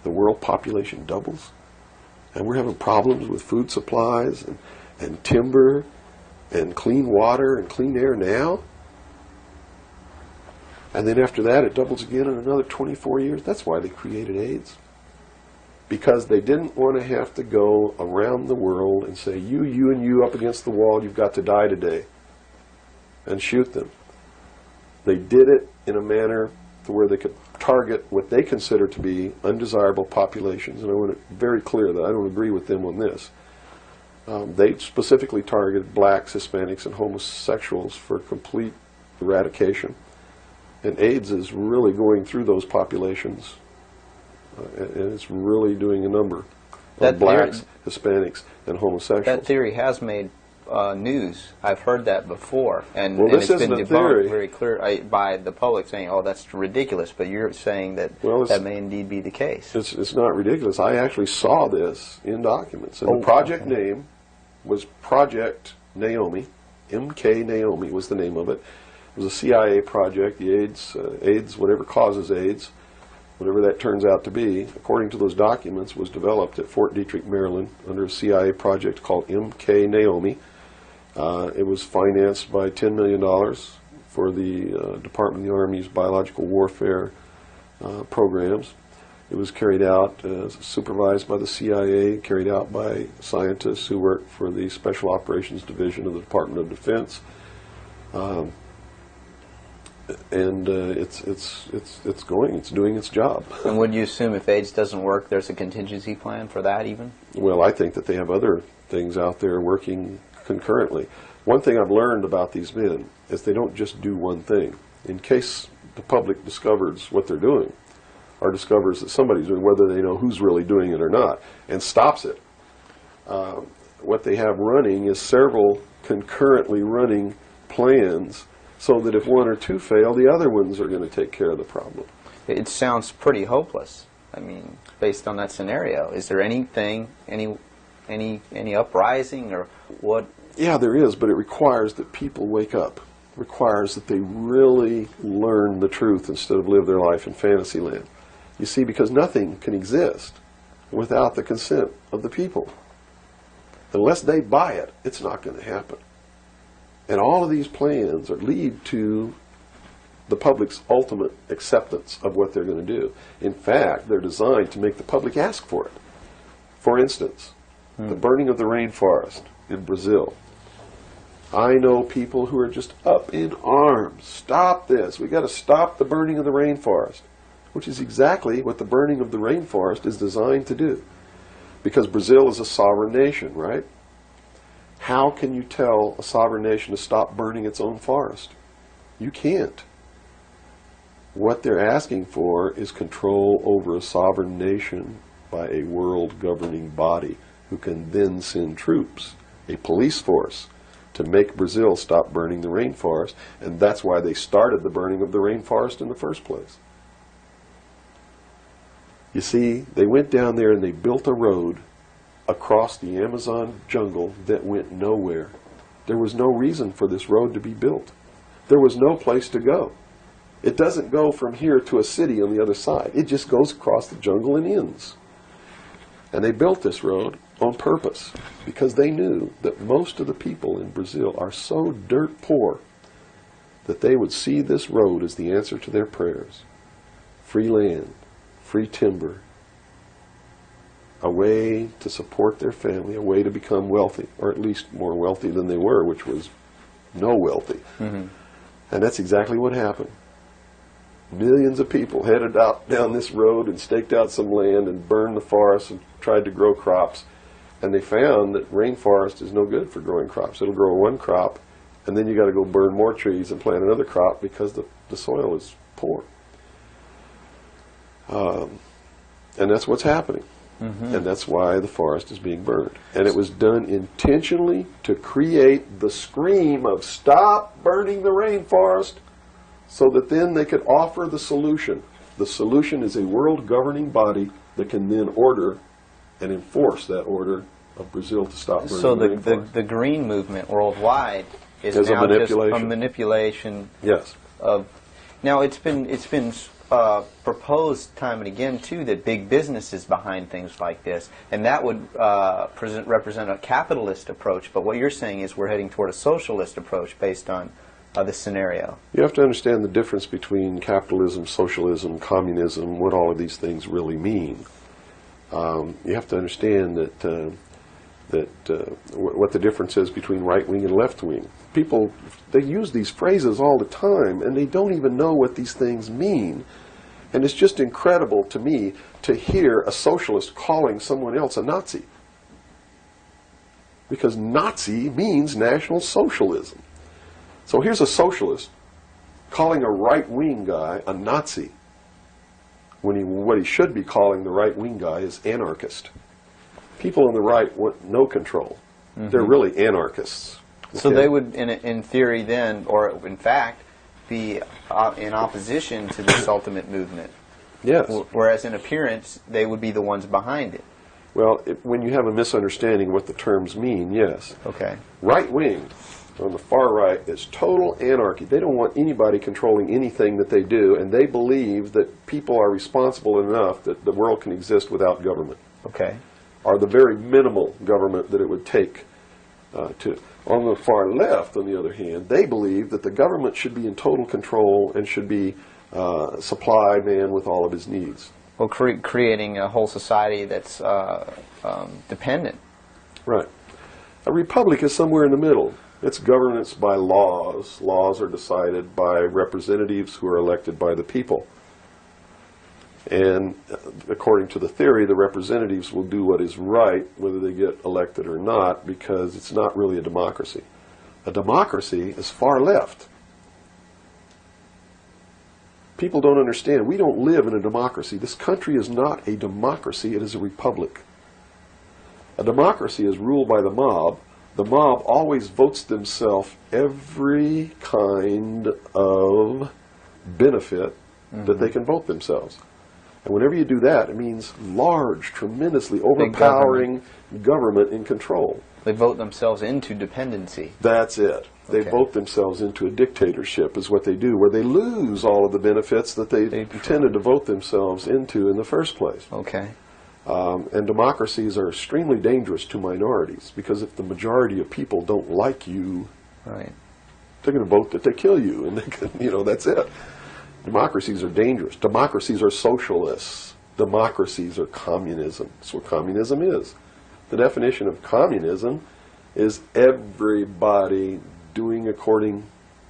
the world population doubles. And we're having problems with food supplies and timber and clean water and clean air now. And then after that, it doubles again in another 24 years. That's why they created AIDS. Because they didn't want to have to go around the world and say, you, and you up against the wall, you've got to die today, and shoot them. They did it in a manner to where they could target what they consider to be undesirable populations. And I want to be very clear that I don't agree with them on this. They specifically targeted blacks, Hispanics, and homosexuals for complete eradication. And AIDS is really going through those populations, and it's really doing a number on blacks, Hispanics, and homosexuals. That theory has made news. I've heard that before, and, well, and this it's been isn't a debunked theory. very clear by the public, saying, "Oh, that's ridiculous." But you're saying that that may indeed be the case. It's not ridiculous. I actually saw this in documents, and the project name was Project Naomi. MK Naomi was the name of it. It was a CIA project. The AIDS, whatever causes AIDS, whatever that turns out to be, according to those documents, was developed at Fort Detrick, Maryland, under a CIA project called MK Naomi. It was financed by $10 million for the Department of the Army's biological warfare programs. It was carried out, supervised by the CIA, carried out by scientists who worked for the Special Operations Division of the Department of Defense. And it's doing its job. And would you assume if AIDS doesn't work, there's a contingency plan for that even? Well, I think that they have other things out there working concurrently. One thing I've learned about these men is they don't just do one thing. In case the public discovers what they're doing, or discovers that somebody's doing, whether they know who's really doing it or not, and stops it, what they have running is several concurrently running plans, so that if one or two fail, the other ones are going to take care of the problem. It sounds pretty hopeless. I mean, based on that scenario, is there anything, any uprising or what? Yeah, there is, but it requires that people wake up. It requires that they really learn the truth instead of live their life in fantasy land. You see, because nothing can exist without the consent of the people. Unless they buy it, it's not going to happen. And all of these plans lead to the public's ultimate acceptance of what they're going to do. In fact, they're designed to make the public ask for it. For instance, the burning of the rainforest in Brazil. I know people who are just up in arms. Stop this. We've got to stop the burning of the rainforest, which is exactly what the burning of the rainforest is designed to do. Because Brazil is a sovereign nation, right? How can you tell a sovereign nation to stop burning its own forest? You can't. What they're asking for is control over a sovereign nation by a world governing body who can then send troops, a police force, to make Brazil stop burning the rainforest. And that's why they started the burning of the rainforest in the first place. You see, they went down there and they built a road across the Amazon jungle that went nowhere. There was no reason for this road to be built. There was no place to go. It doesn't go from here to a city on the other side. It just goes across the jungle and ends. And they built this road, on purpose, because they knew that most of the people in Brazil are so dirt poor that they would see this road as the answer to their prayers. Free land, free timber, a way to support their family, a way to become wealthy, or at least more wealthy than they were, which was no wealthy. Mm-hmm. And that's exactly what happened. Millions of people headed out down this road and staked out some land and burned the forest and tried to grow crops. And they found that rainforest is no good for growing crops. It'll grow one crop, and then you got to go burn more trees and plant another crop because the soil is poor. And that's what's happening. Mm-hmm. And that's why the forest is being burned. And it was done intentionally to create the scream of stop burning the rainforest, so that then they could offer the solution. The solution is a world governing body that can then order and enforce that order of Brazil to stop burning So the rainforest. the green movement worldwide is As a now just manipulation. a manipulation Yes. of. Now it's been proposed time and again too that big business is behind things like this, and that would represent a capitalist approach. But what you're saying is we're heading toward a socialist approach based on this scenario. You have to understand the difference between capitalism, socialism, communism, what all of these things really mean. You have to understand what the difference is between right wing and left wing. People, they use these phrases all the time, and they don't even know what these things mean. And it's just incredible to me to hear a socialist calling someone else a Nazi. Because Nazi means National Socialism. So here's a socialist calling a right-wing guy a Nazi, when what he should be calling the right-wing guy is anarchist. People on the right want no control. Mm-hmm. They're really anarchists. So they would, in theory then, or in fact, be in opposition to this ultimate movement. Yes. Whereas in appearance, they would be the ones behind it. Well, when you have a misunderstanding of what the terms mean, yes. Okay. Right-wing on the far right is total anarchy. They don't want anybody controlling anything that they do, and they believe that people are responsible enough that the world can exist without government. Okay. Or the very minimal government that it would take to. On the far left, on the other hand, they believe that the government should be in total control and should be supply man with all of his needs. Well, creating a whole society that's dependent. Right. A republic is somewhere in the middle. It's governance by laws. Laws are decided by representatives who are elected by the people. And according to the theory, the representatives will do what is right, whether they get elected or not, because it's not really a democracy. A democracy is far left. People don't understand. We don't live in a democracy. This country is not a democracy. It is a republic. A democracy is ruled by the mob. The mob always votes themselves every kind of benefit that they can vote themselves. And whenever you do that, it means large, tremendously overpowering government in control. They vote themselves into dependency. That's it. They Okay. vote themselves into a dictatorship is what they do, where they lose all of the benefits that they intended to vote themselves into in the first place. Okay. And democracies are extremely dangerous to minorities, because if the majority of people don't like you, Right. they're going to vote that they kill you, and they can, that's it. Democracies are dangerous. Democracies are socialists. Democracies are communism. That's what communism is. The definition of communism is everybody doing according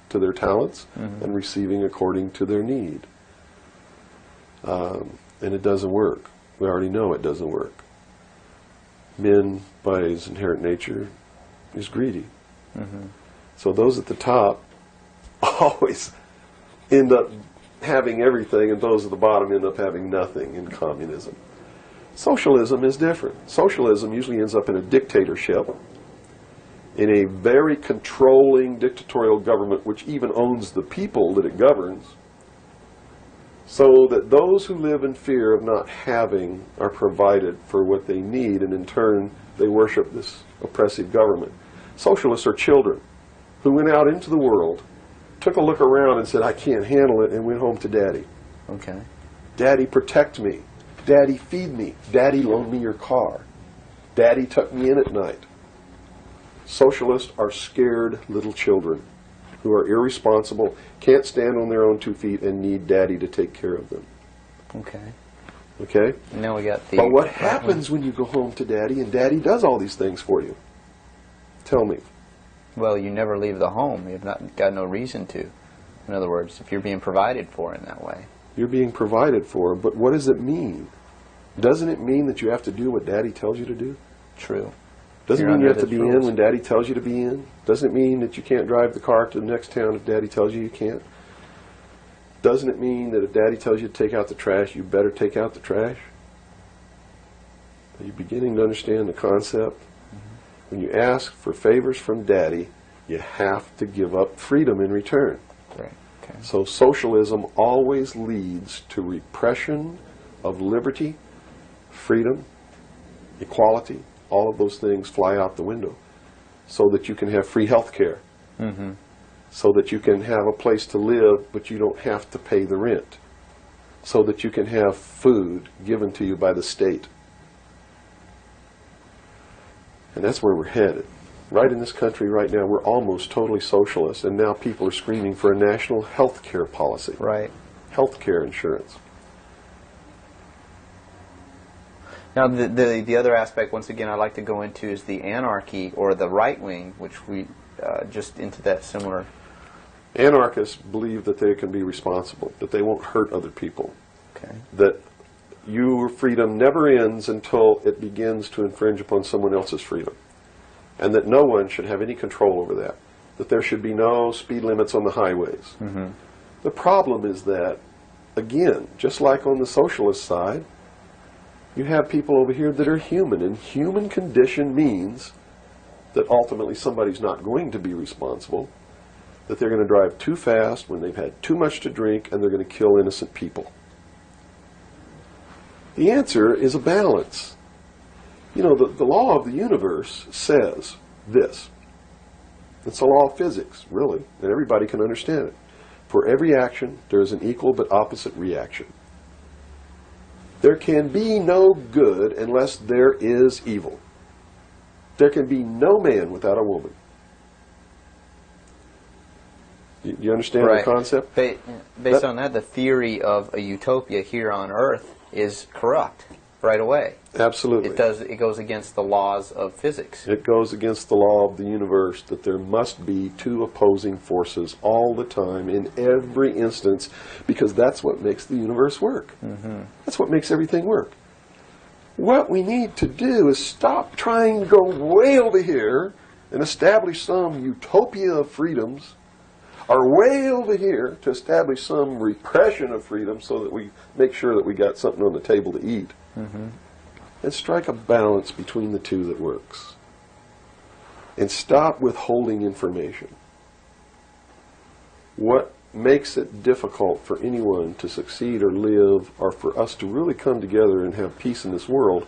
to their talents and receiving according to their need. And it doesn't work. We already know it doesn't work. Men, by his inherent nature, is greedy. So those at the top always end up having everything, and those at the bottom end up having nothing in communism. Socialism is different. Socialism usually ends up in a dictatorship, in a very controlling dictatorial government which even owns the people that it governs, so that those who live in fear of not having are provided for what they need, and in turn they worship this oppressive government. Socialists are children who went out into the world, took a look around and said, I can't handle it, and went home to Daddy. Okay. Daddy, protect me. Daddy, feed me. Daddy, loan me your car. Daddy tuck me in at night. Socialists are scared little children who are irresponsible, can't stand on their own 2 feet, and need Daddy to take care of them. Okay. Okay? Now we got the... But what happens when you go home to Daddy and Daddy does all these things for you? Tell me. Well, you never leave the home. You've not got no reason to. In other words, if you're being provided for in that way. You're being provided for, but what does it mean? Doesn't it mean that you have to do what Daddy tells you to do? True. Doesn't You're mean you under have to his be in rules. when Daddy tells you to be in. Doesn't it mean that you can't drive the car to the next town if Daddy tells you you can't. Doesn't it mean that if Daddy tells you to take out the trash, you better take out the trash? Are you beginning to understand the concept? When you ask for favors from Daddy, you have to give up freedom in return. Right. Okay. So socialism always leads to repression of liberty, freedom, equality. All of those things fly out the window so that you can have free health care, so that you can have a place to live but you don't have to pay the rent, so that you can have food given to you by the state. And that's where we're headed. Right in this country right now, we're almost totally socialist, and now people are screaming for a national health care policy. Right. Health care insurance. Now, the other aspect, once again, I'd like to go into is the anarchy or the right wing, which we just into that similar... Anarchists believe that they can be responsible, that they won't hurt other people, Okay. that your freedom never ends until it begins to infringe upon someone else's freedom, and that no one should have any control over that there should be no speed limits on the highways. The problem is that, again, just like on the socialist side, you have people over here that are human, and human condition means that ultimately somebody's not going to be responsible, that they're going to drive too fast when they've had too much to drink, and they're going to kill innocent people. The answer is a balance. You know, the law of the universe says this. It's a law of physics, really, and everybody can understand it. For every action, there is an equal but opposite reaction. There can be no good unless there is evil. There can be no man without a woman. You understand Right. the concept? Based on that, the theory of a utopia here on Earth is corrupt right away. Absolutely. It goes against the laws of physics. It goes against the law of the universe that there must be two opposing forces all the time in every instance, because that's what makes the universe work. That's what makes everything work. What we need to do is stop trying to go way over here and establish some utopia of freedoms, or way over here to establish some repression of freedom so that we make sure that we got something on the table to eat. And strike a balance between the two that works. And stop withholding information. What makes it difficult for anyone to succeed or live, or for us to really come together and have peace in this world,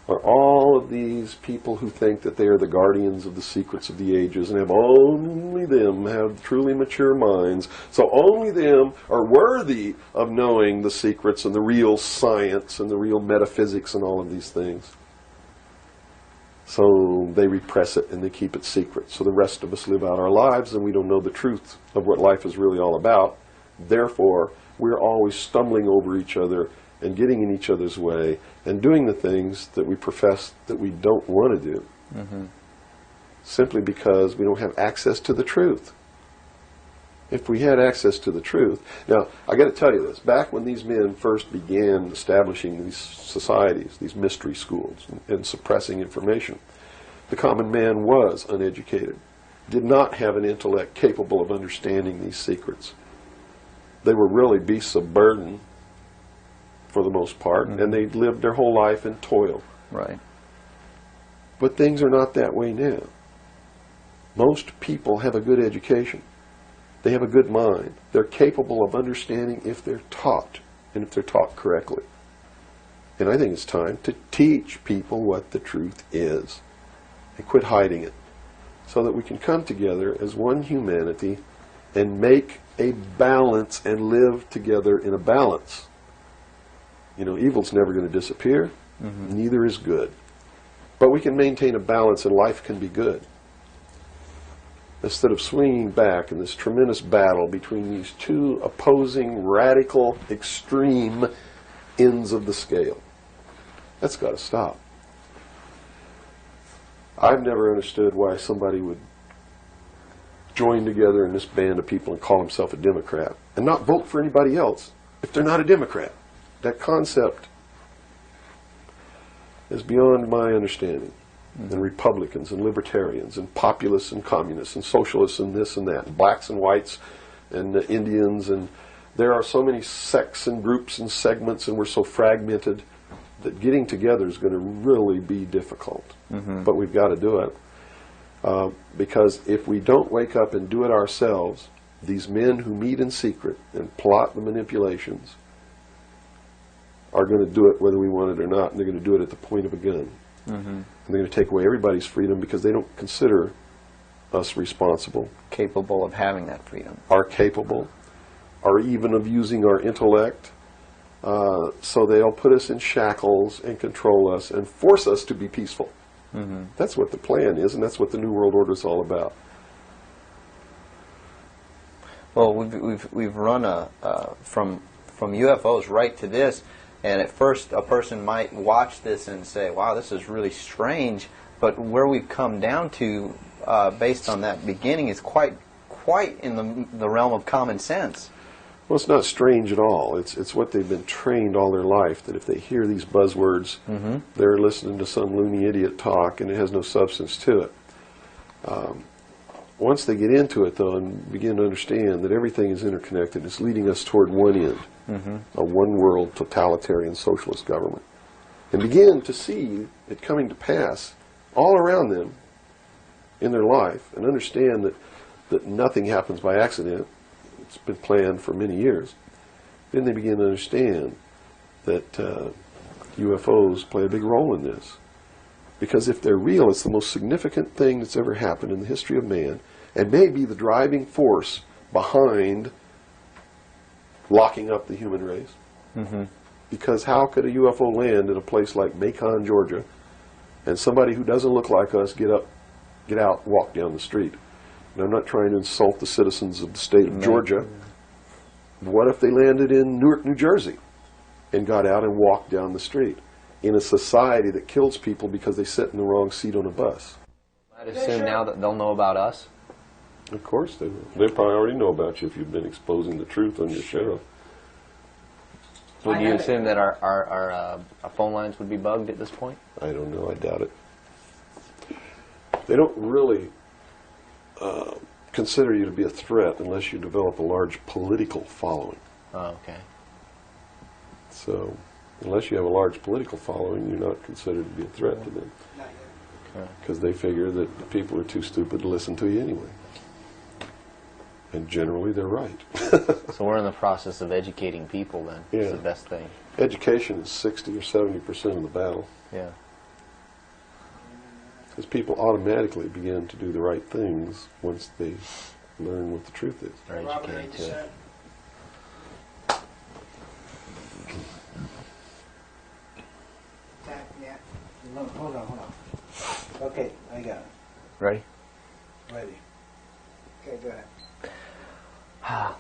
are all of these people who think that they are the guardians of the secrets of the ages and have only them have truly mature minds, so only them are worthy of knowing the secrets and the real science and the real metaphysics and all of these things. So they repress it and they keep it secret. So the rest of us live out our lives and we don't know the truth of what life is really all about. Therefore, we're always stumbling over each other and getting in each other's way and doing the things that we profess that we don't want to do. Simply because we don't have access to the truth. If we had access to the truth... Now, I got to tell you this. Back when these men first began establishing these societies, these mystery schools, and suppressing information, the common man was uneducated, did not have an intellect capable of understanding these secrets. They were really beasts of burden, for the most part, and they lived their whole life in toil. Right. But things are not that way now. Most people have a good education. They have a good mind. They're capable of understanding if they're taught, and if they're taught correctly. And I think it's time to teach people what the truth is, and quit hiding it, so that we can come together as one humanity and make a balance and live together in a balance. You know, evil's never going to disappear. Neither is good. But we can maintain a balance and life can be good. Instead of swinging back in this tremendous battle between these two opposing, radical, extreme ends of the scale. That's got to stop. I've never understood why somebody would join together in this band of people and call himself a Democrat and not vote for anybody else if they're not a Democrat. That concept is beyond my understanding. And Republicans and Libertarians and Populists and Communists and Socialists and this and that, and blacks and whites and Indians, and there are so many sects and groups and segments, and we're so fragmented that getting together is going to really be difficult. But we've got to do it. Because if we don't wake up and do it ourselves, these men who meet in secret and plot the manipulations are going to do it whether we want it or not, and they're going to do it at the point of a gun. And they're going to take away everybody's freedom because they don't consider us responsible. Capable of having that freedom. Are capable, or even of using our intellect. So they'll put us in shackles and control us and force us to be peaceful. That's what the plan is, and that's what the New World Order is all about. Well, we've run from UFOs right to this. And at first, a person might watch this and say, wow, this is really strange. But where we've come down to, based on that beginning, is quite in the realm of common sense. Well, it's not strange at all. It's what they've been trained all their life, that if they hear these buzzwords, they're listening to some loony idiot talk, and it has no substance to it. Once they get into it, though, and begin to understand that everything is interconnected, it's leading us toward one end. A one-world totalitarian socialist government, and begin to see it coming to pass all around them in their life, and understand that nothing happens by accident. It's been planned for many years. Then they begin to understand that UFOs play a big role in this. Because if they're real, it's the most significant thing that's ever happened in the history of man, and may be the driving force behind locking up the human race. Because how could a UFO land in a place like Macon, Georgia, and somebody who doesn't look like us get out, walk down the street? And I'm not trying to insult the citizens of the state of Georgia. What if they landed in Newark, New Jersey, and got out and walked down the street in a society that kills people because they sit in the wrong seat on a bus? I'd assume now that they'll know about us. Of course they will. They probably already know about you if you've been exposing the truth on your show. Would you assume that our phone lines would be bugged at this point? I don't know. I doubt it. They don't really consider you to be a threat unless you develop a large political following. Oh, okay. So, unless you have a large political following, you're not considered to be a threat to them. Because they figure that the people are too stupid to listen to you anyway. And generally, they're right. So we're in the process of educating people then. Yeah. It's the best thing. Education is 60 or 70% of the battle. Yeah. Because people automatically begin to do the right things once they learn what the truth is. They're educated to it. Yeah. Hold on. Okay, I got it. Ready? Ready. Okay, go ahead.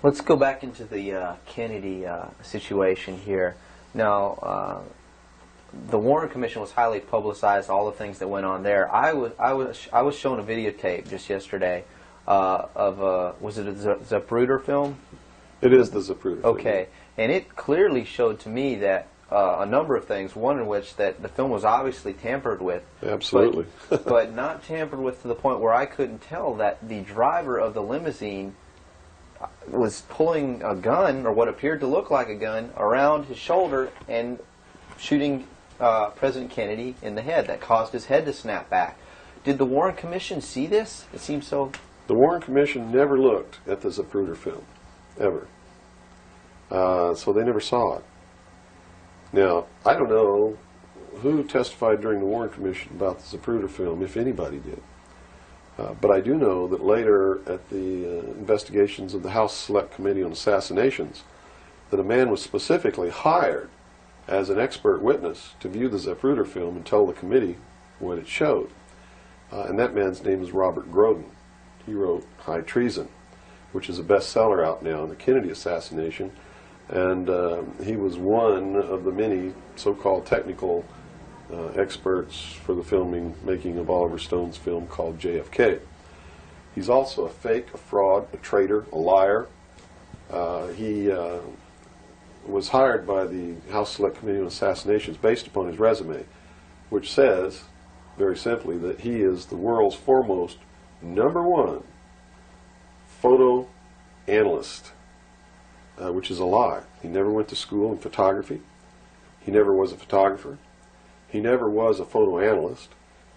Let's go back into the Kennedy situation here. Now, the Warren Commission was highly publicized. All the things that went on there. I was shown a videotape just yesterday of was it a Zapruder film? It is the Zapruder film. Okay, and it clearly showed to me that a number of things. One in which that the film was obviously tampered with. Absolutely. but not tampered with to the point where I couldn't tell that the driver of the limousine was pulling a gun, or what appeared to look like a gun, around his shoulder and shooting President Kennedy in the head. That caused his head to snap back. Did the Warren Commission see this? It seems so. The Warren Commission never looked at the Zapruder film, ever. So they never saw it. Now, I don't know who testified during the Warren Commission about the Zapruder film, if anybody did. But I do know that later at the investigations of the House Select Committee on Assassinations, that a man was specifically hired as an expert witness to view the Zapruder film and tell the committee what it showed. And that man's name is Robert Groden. He wrote High Treason, which is a bestseller out now on the Kennedy assassination. And he was one of the many so-called technical experts for the making of Oliver Stone's film called JFK. He's also a fake, a fraud, a traitor, a liar. He was hired by the House Select Committee on Assassinations based upon his resume, which says, very simply, that he is the world's foremost #1 photo analyst, which is a lie. He never went to school in photography. He never was a photographer. He never was a photo analyst.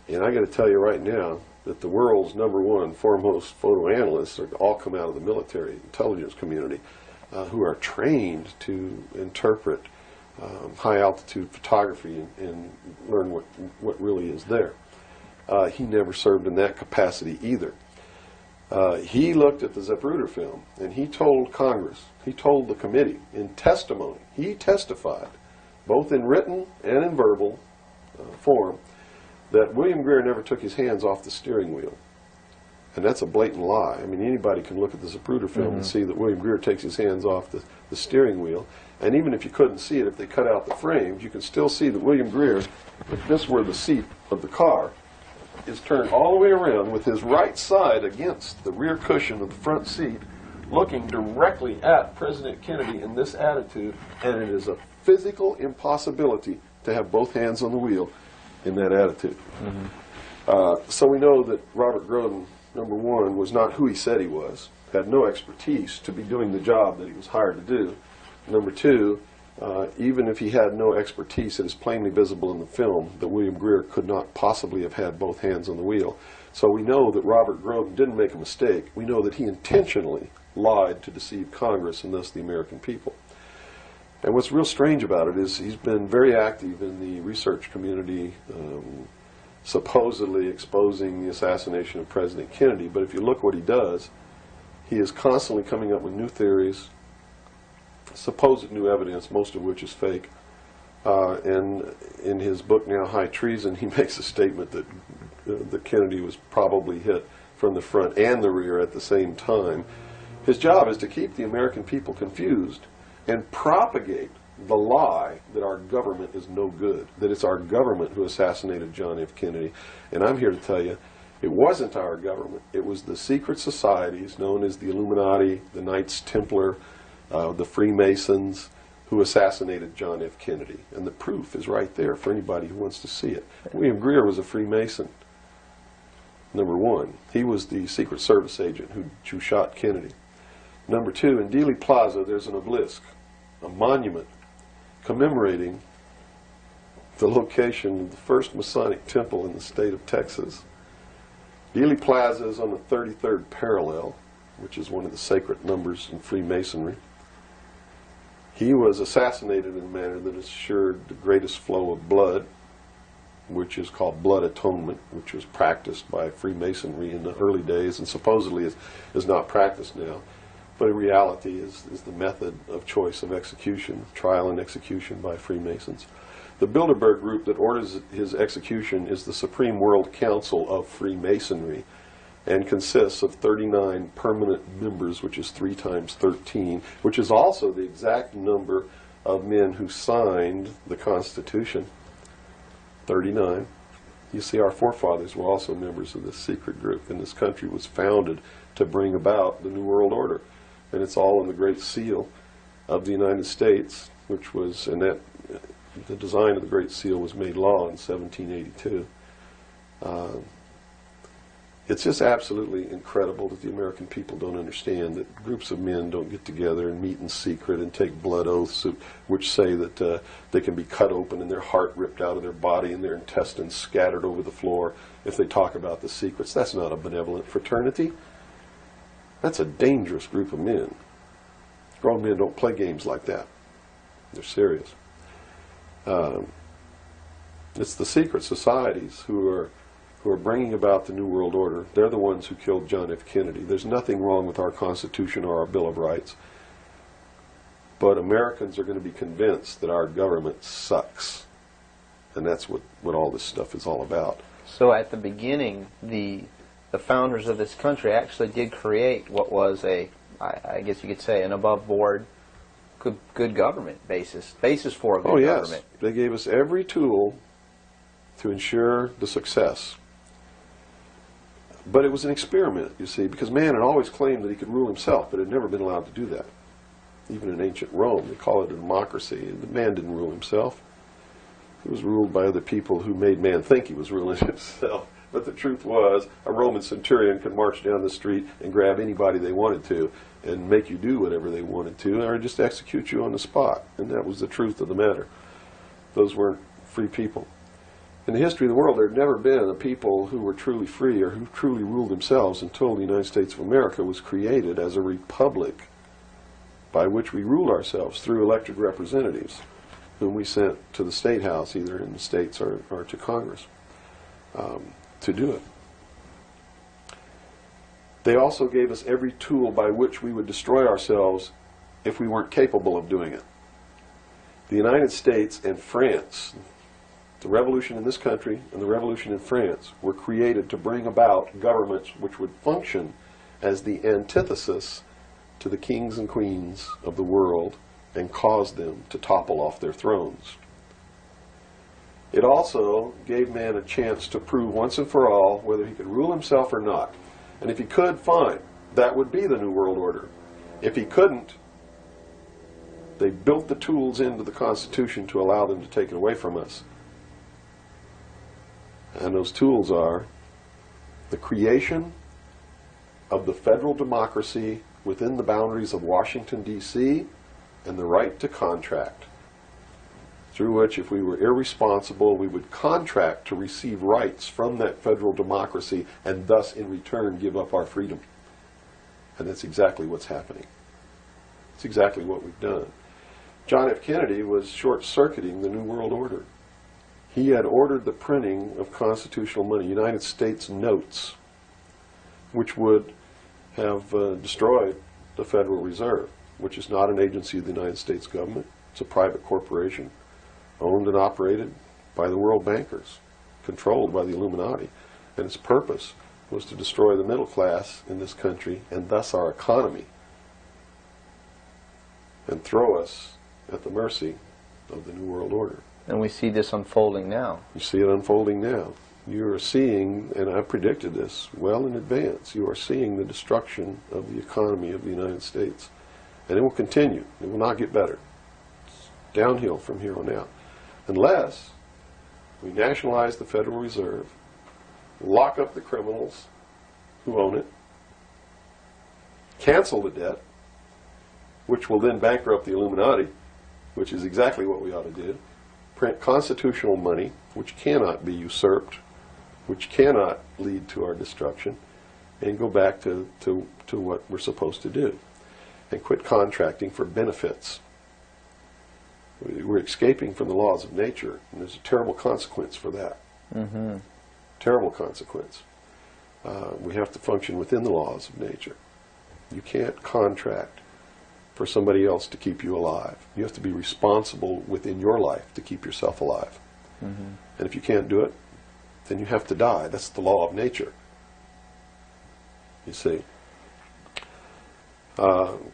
And I got to tell you right now that the world's #1 foremost photo analysts are all come out of the military intelligence community, who are trained to interpret high-altitude photography and learn what really is there. He never served in that capacity either. He looked at the Zapruder film, and he told Congress, he told the committee in testimony, he testified, both in written and in verbal form, that William Greer never took his hands off the steering wheel. And that's a blatant lie. I mean, anybody can look at the Zapruder film and see that William Greer takes his hands off the steering wheel. And even if you couldn't see it, if they cut out the frames, you can still see that William Greer, if this were the seat of the car, is turned all the way around with his right side against the rear cushion of the front seat, looking directly at President Kennedy in this attitude, and it is a physical impossibility to have both hands on the wheel in that attitude. So we know that Robert Groden, #1, was not who he said he was, had no expertise to be doing the job that he was hired to do. #2, even if he had no expertise, it is plainly visible in the film that William Greer could not possibly have had both hands on the wheel. So we know that Robert Groden didn't make a mistake. We know that he intentionally lied to deceive Congress and thus the American people. And what's real strange about it is he's been very active in the research community, supposedly exposing the assassination of President Kennedy. But if you look what he does, he is constantly coming up with new theories, supposed new evidence, most of which is fake. And in his book now, High Treason, he makes a statement that Kennedy was probably hit from the front and the rear at the same time. His job is to keep the American people confused and propagate the lie that our government is no good, that it's our government who assassinated John F. Kennedy. And I'm here to tell you, it wasn't our government. It was the secret societies known as the Illuminati, the Knights Templar, the Freemasons, who assassinated John F. Kennedy. And the proof is right there for anybody who wants to see it. William Greer was a Freemason, #1. He was the Secret Service agent who shot Kennedy. #2, in Dealey Plaza, there's an obelisk, a monument commemorating the location of the first Masonic temple in the state of Texas. Dealey Plaza is on the 33rd parallel, which is one of the sacred numbers in Freemasonry. He was assassinated in a manner that assured the greatest flow of blood, which is called blood atonement, which was practiced by Freemasonry in the early days and supposedly is not practiced now. But in reality is the method of choice of execution, trial and execution by Freemasons. The Bilderberg group that orders his execution is the Supreme World Council of Freemasonry and consists of 39 permanent members, which is 3 times 13, which is also the exact number of men who signed the Constitution. 39. You see, our forefathers were also members of this secret group, and this country was founded to bring about the New World Order. And it's all in the Great Seal of the United States, which was, and that the design of the Great Seal was made law in 1782. It's just absolutely incredible that the American people don't understand that groups of men don't get together and meet in secret and take blood oaths which say that they can be cut open and their heart ripped out of their body and their intestines scattered over the floor if they talk about the secrets. That's not a benevolent fraternity. That's a dangerous group of men. Grown men don't play games like that. They're serious. It's the secret societies who are bringing about the New World Order. They're the ones who killed John F. Kennedy. There's nothing wrong with our Constitution or our Bill of Rights. But Americans are going to be convinced that our government sucks. And that's what all this stuff is all about. So at the beginning, the founders of this country actually did create what was I guess you could say, an above-board, good government basis for a good government. Yes. They gave us every tool to ensure the success. But it was an experiment, you see, because man had always claimed that he could rule himself, but had never been allowed to do that. Even in ancient Rome, they call it a democracy. The man didn't rule himself. He was ruled by other people who made man think he was ruling himself. But the truth was, a Roman centurion could march down the street and grab anybody they wanted to and make you do whatever they wanted to, or just execute you on the spot. And that was the truth of the matter. Those weren't free people. In the history of the world, there had never been a people who were truly free or who truly ruled themselves until the United States of America was created as a republic by which we ruled ourselves through elected representatives whom we sent to the State House, either in the States or to Congress, to do it. They also gave us every tool by which we would destroy ourselves if we weren't capable of doing it. The United States and France, the revolution in this country and the revolution in France, were created to bring about governments which would function as the antithesis to the kings and queens of the world and cause them to topple off their thrones. It also gave man a chance to prove once and for all whether he could rule himself or not. And if he could, fine. That would be the New World Order. If he couldn't, they built the tools into the Constitution to allow them to take it away from us. And those tools are the creation of the federal democracy within the boundaries of Washington, D.C., and the right to contract, through which, if we were irresponsible, we would contract to receive rights from that federal democracy and thus, in return, give up our freedom. And that's exactly what's happening. It's exactly what we've done. John F. Kennedy was short-circuiting the New World Order. He had ordered the printing of constitutional money, United States notes, which would have destroyed the Federal Reserve, which is not an agency of the United States government. It's a private corporation owned and operated by the world bankers, controlled by the Illuminati. And its purpose was to destroy the middle class in this country and thus our economy, and throw us at the mercy of the New World Order. And we see this unfolding now. You see it unfolding now. You are seeing, and I predicted this well in advance, you are seeing the destruction of the economy of the United States. And it will continue. It will not get better. It's downhill from here on out. Unless we nationalize the Federal Reserve, lock up the criminals who own it, cancel the debt, which will then bankrupt the Illuminati, which is exactly what we ought to do, print constitutional money, which cannot be usurped, which cannot lead to our destruction, and go back to what we're supposed to do, and quit contracting for benefits. We're escaping from the laws of nature, and there's a terrible consequence for that. Mm-hmm. Terrible consequence. We have to function within the laws of nature. You can't contract for somebody else to keep you alive. You have to be responsible within your life to keep yourself alive. Mm-hmm. And if you can't do it, then you have to die. That's the law of nature. You see.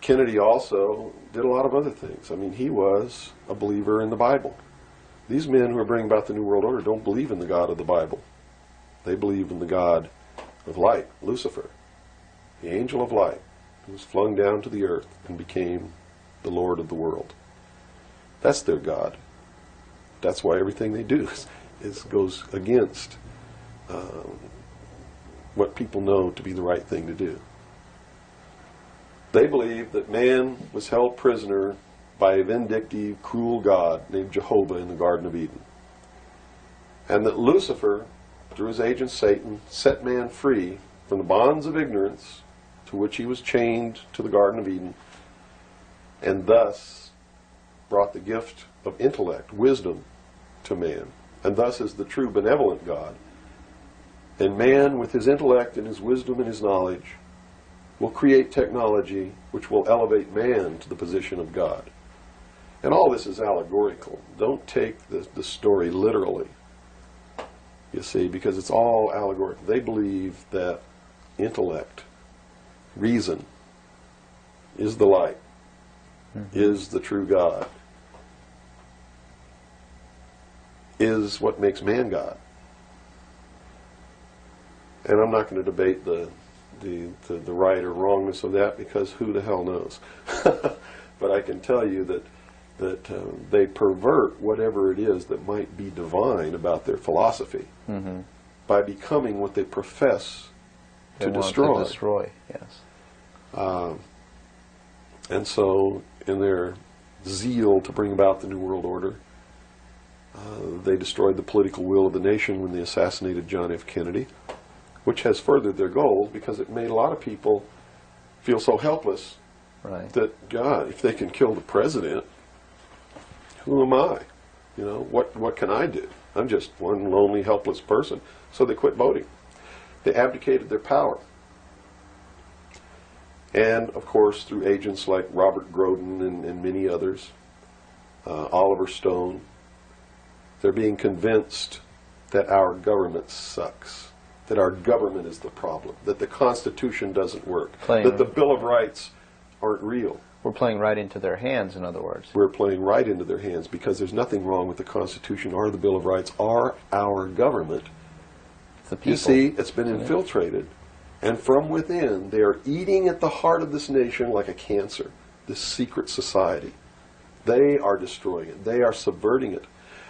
Kennedy also did a lot of other things. I mean, he was a believer in the Bible. These men who are bringing about the New World Order don't believe in the God of the Bible. They believe in the God of light, Lucifer, the angel of light, who was flung down to the earth and became the Lord of the world. That's their God. That's why everything they do goes against what people know to be the right thing to do. They believe that man was held prisoner by a vindictive, cruel God named Jehovah in the Garden of Eden. And that Lucifer, through his agent Satan, set man free from the bonds of ignorance to which he was chained to the Garden of Eden, and thus brought the gift of intellect, wisdom, to man, and thus is the true benevolent God. And man, with his intellect and his wisdom and his knowledge, will create technology which will elevate man to the position of God. And all this is allegorical. Don't take the story literally. you see, because it's all allegorical. They believe that intellect, reason, is the light, is the true God, is what makes man God. And I'm not going to debate the right or wrongness of that, because who the hell knows? But I can tell you that they pervert whatever it is that might be divine about their philosophy by becoming what they profess to destroy. To destroy, yes. And so, in their zeal to bring about the New World Order, they destroyed the political will of the nation when they assassinated John F. Kennedy, which has furthered their goals, because it made a lot of people feel so helpless that, God, if they can kill the president, who am I? You know, what can I do? I'm just one lonely, helpless person. So they quit voting. They abdicated their power. And, of course, through agents like Robert Groden and many others, Oliver Stone, they're being convinced that our government sucks, that our government is the problem, that the Constitution doesn't work, that the Bill of Rights aren't real. We're playing right into their hands, in other words. We're playing right into their hands, because there's nothing wrong with the Constitution or the Bill of Rights or our government. It's the people. You see, it's been infiltrated. And from within, they are eating at the heart of this nation like a cancer, this secret society. They are destroying it. They are subverting it.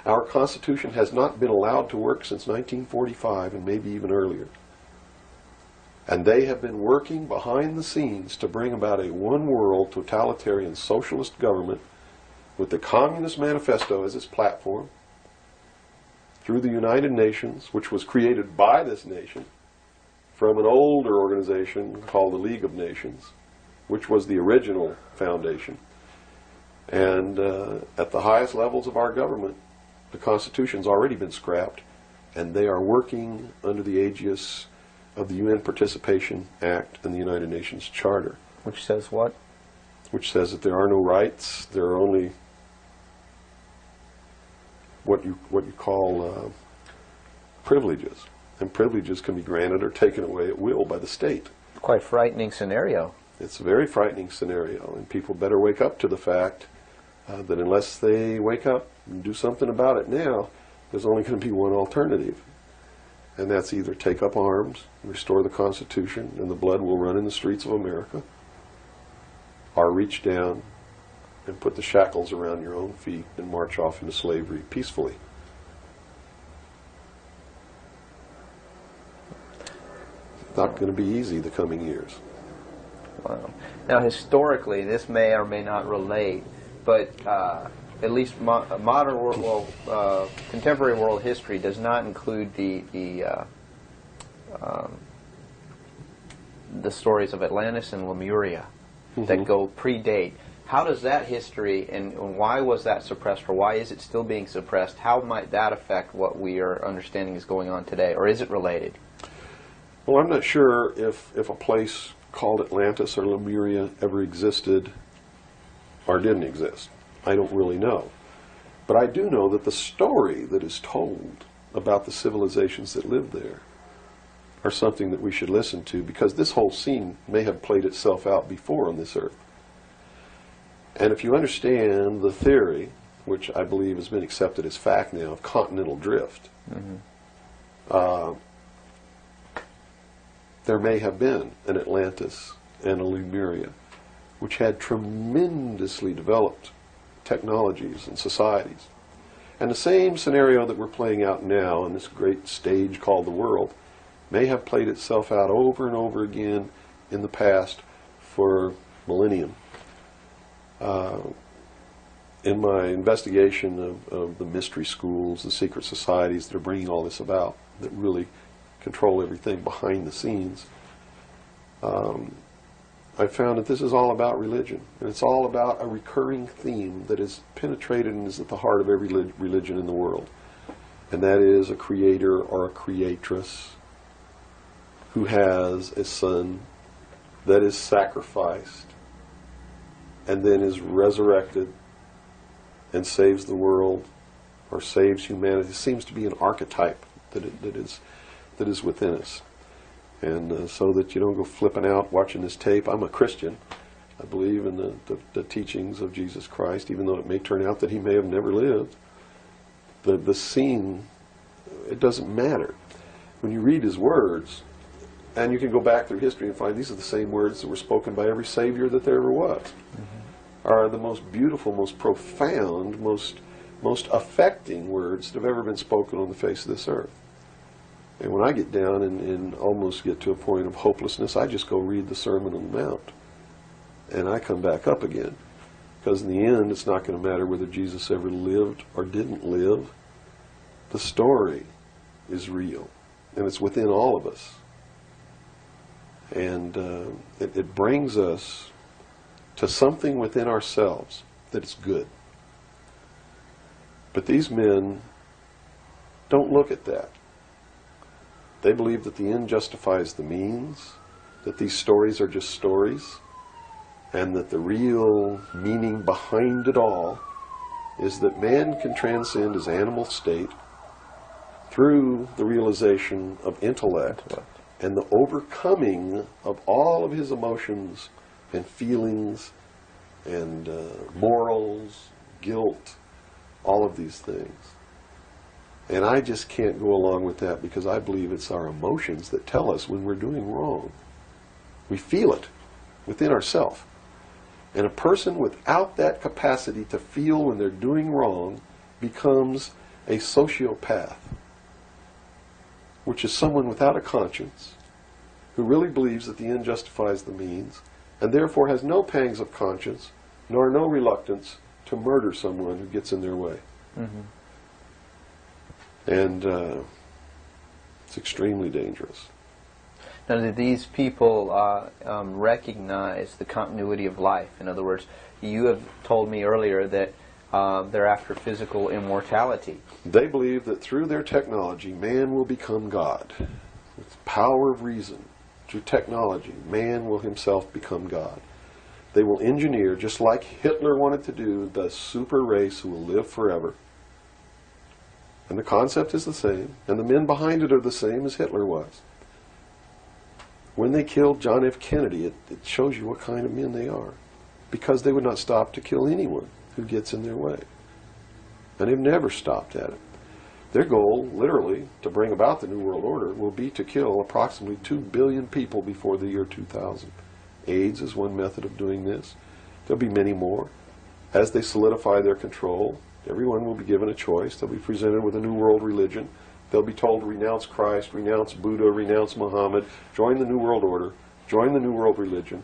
Our Constitution has not been allowed to work since 1945, and maybe even earlier. And they have been working behind the scenes to bring about a one-world totalitarian socialist government with the Communist Manifesto as its platform, through the United Nations, which was created by this nation, from an older organization called the League of Nations, which was the original foundation. And at the highest levels of our government, the Constitution's already been scrapped, and they are working under the aegis of the UN Participation Act and the United Nations Charter. Which says what? Which says that there are no rights, there are only what you call privileges. And privileges can be granted or taken away at will by the state. Quite frightening scenario. It's a very frightening scenario, and people better wake up to the fact that unless they wake up and do something about it now, there's only going to be one alternative. And that's either take up arms, restore the Constitution, and the blood will run in the streets of America, or reach down and put the shackles around your own feet and march off into slavery peacefully. Not going to be easy the coming years. Wow. Now, historically, this may or may not relate, but at least modern world, contemporary world history does not include the stories of Atlantis and Lemuria that go predate. How does that history, and why was that suppressed, or why is it still being suppressed? How might that affect what we are understanding is going on today, or is it related? Well, I'm not sure if a place called Atlantis or Lemuria ever existed or didn't exist. I don't really know. But I do know that the story that is told about the civilizations that lived there are something that we should listen to, because this whole scene may have played itself out before on this earth. And if you understand the theory, which I believe has been accepted as fact now, of continental drift, there may have been an Atlantis and a Lemuria, which had tremendously developed technologies and societies. And the same scenario that we're playing out now on this great stage called the world may have played itself out over and over again in the past for millennium. In my investigation of the mystery schools, the secret societies that are bringing all this about, that really control everything behind the scenes, I found that this is all about religion. And it's all about a recurring theme that is penetrated and is at the heart of every religion in the world. And that is a creator or a creatress who has a son that is sacrificed and then is resurrected and saves the world or saves humanity. It seems to be an archetype that is within us. And so that you don't go flipping out watching this tape. I'm a Christian. I believe in the teachings of Jesus Christ, even though it may turn out that he may have never lived. The scene, it doesn't matter. When you read his words, and you can go back through history and find these are the same words that were spoken by every Savior that there ever was, are the most beautiful, most profound, most affecting words that have ever been spoken on the face of this earth. And when I get down and almost get to a point of hopelessness, I just go read the Sermon on the Mount. And I come back up again. Because in the end, it's not going to matter whether Jesus ever lived or didn't live. The story is real. And it's within all of us. And it brings us to something within ourselves that is good. But these men don't look at that. They believe that the end justifies the means, that these stories are just stories, and that the real meaning behind it all is that man can transcend his animal state through the realization of intellect and the overcoming of all of his emotions and feelings and morals, guilt, all of these things. And I just can't go along with that because I believe it's our emotions that tell us when we're doing wrong. We feel it within ourselves. And a person without that capacity to feel when they're doing wrong becomes a sociopath, which is someone without a conscience who really believes that the end justifies the means and therefore has no pangs of conscience nor no reluctance to murder someone who gets in their way. Mm-hmm. And it's extremely dangerous. Now, do these people recognize the continuity of life? In other words, you have told me earlier that they're after physical immortality. They believe that through their technology, man will become God. With the power of reason, through technology, man will himself become God. They will engineer, just like Hitler wanted to do, the super race who will live forever. And the concept is the same, and the men behind it are the same as Hitler was. When they killed John F. Kennedy, it shows you what kind of men they are. Because they would not stop to kill anyone who gets in their way. And they've never stopped at it. Their goal, literally, to bring about the New World Order, will be to kill approximately 2 billion people before the year 2000. AIDS is one method of doing this. There'll be many more. As they solidify their control, everyone will be given a choice. They'll be presented with a new world religion. They'll be told to renounce Christ, renounce Buddha, renounce Muhammad, join the New World Order, join the New World Religion.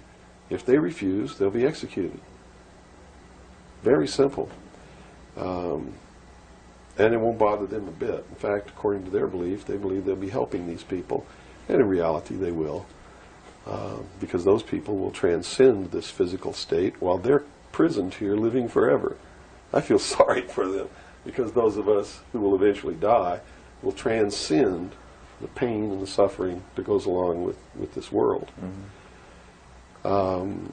If they refuse, they'll be executed. Very simple. And it won't bother them a bit. In fact, according to their belief, they believe they'll be helping these people. And in reality, they will. Because those people will transcend this physical state while they're prisoned here living forever. I feel sorry for them, because those of us who will eventually die will transcend the pain and the suffering that goes along with this world. Mm-hmm.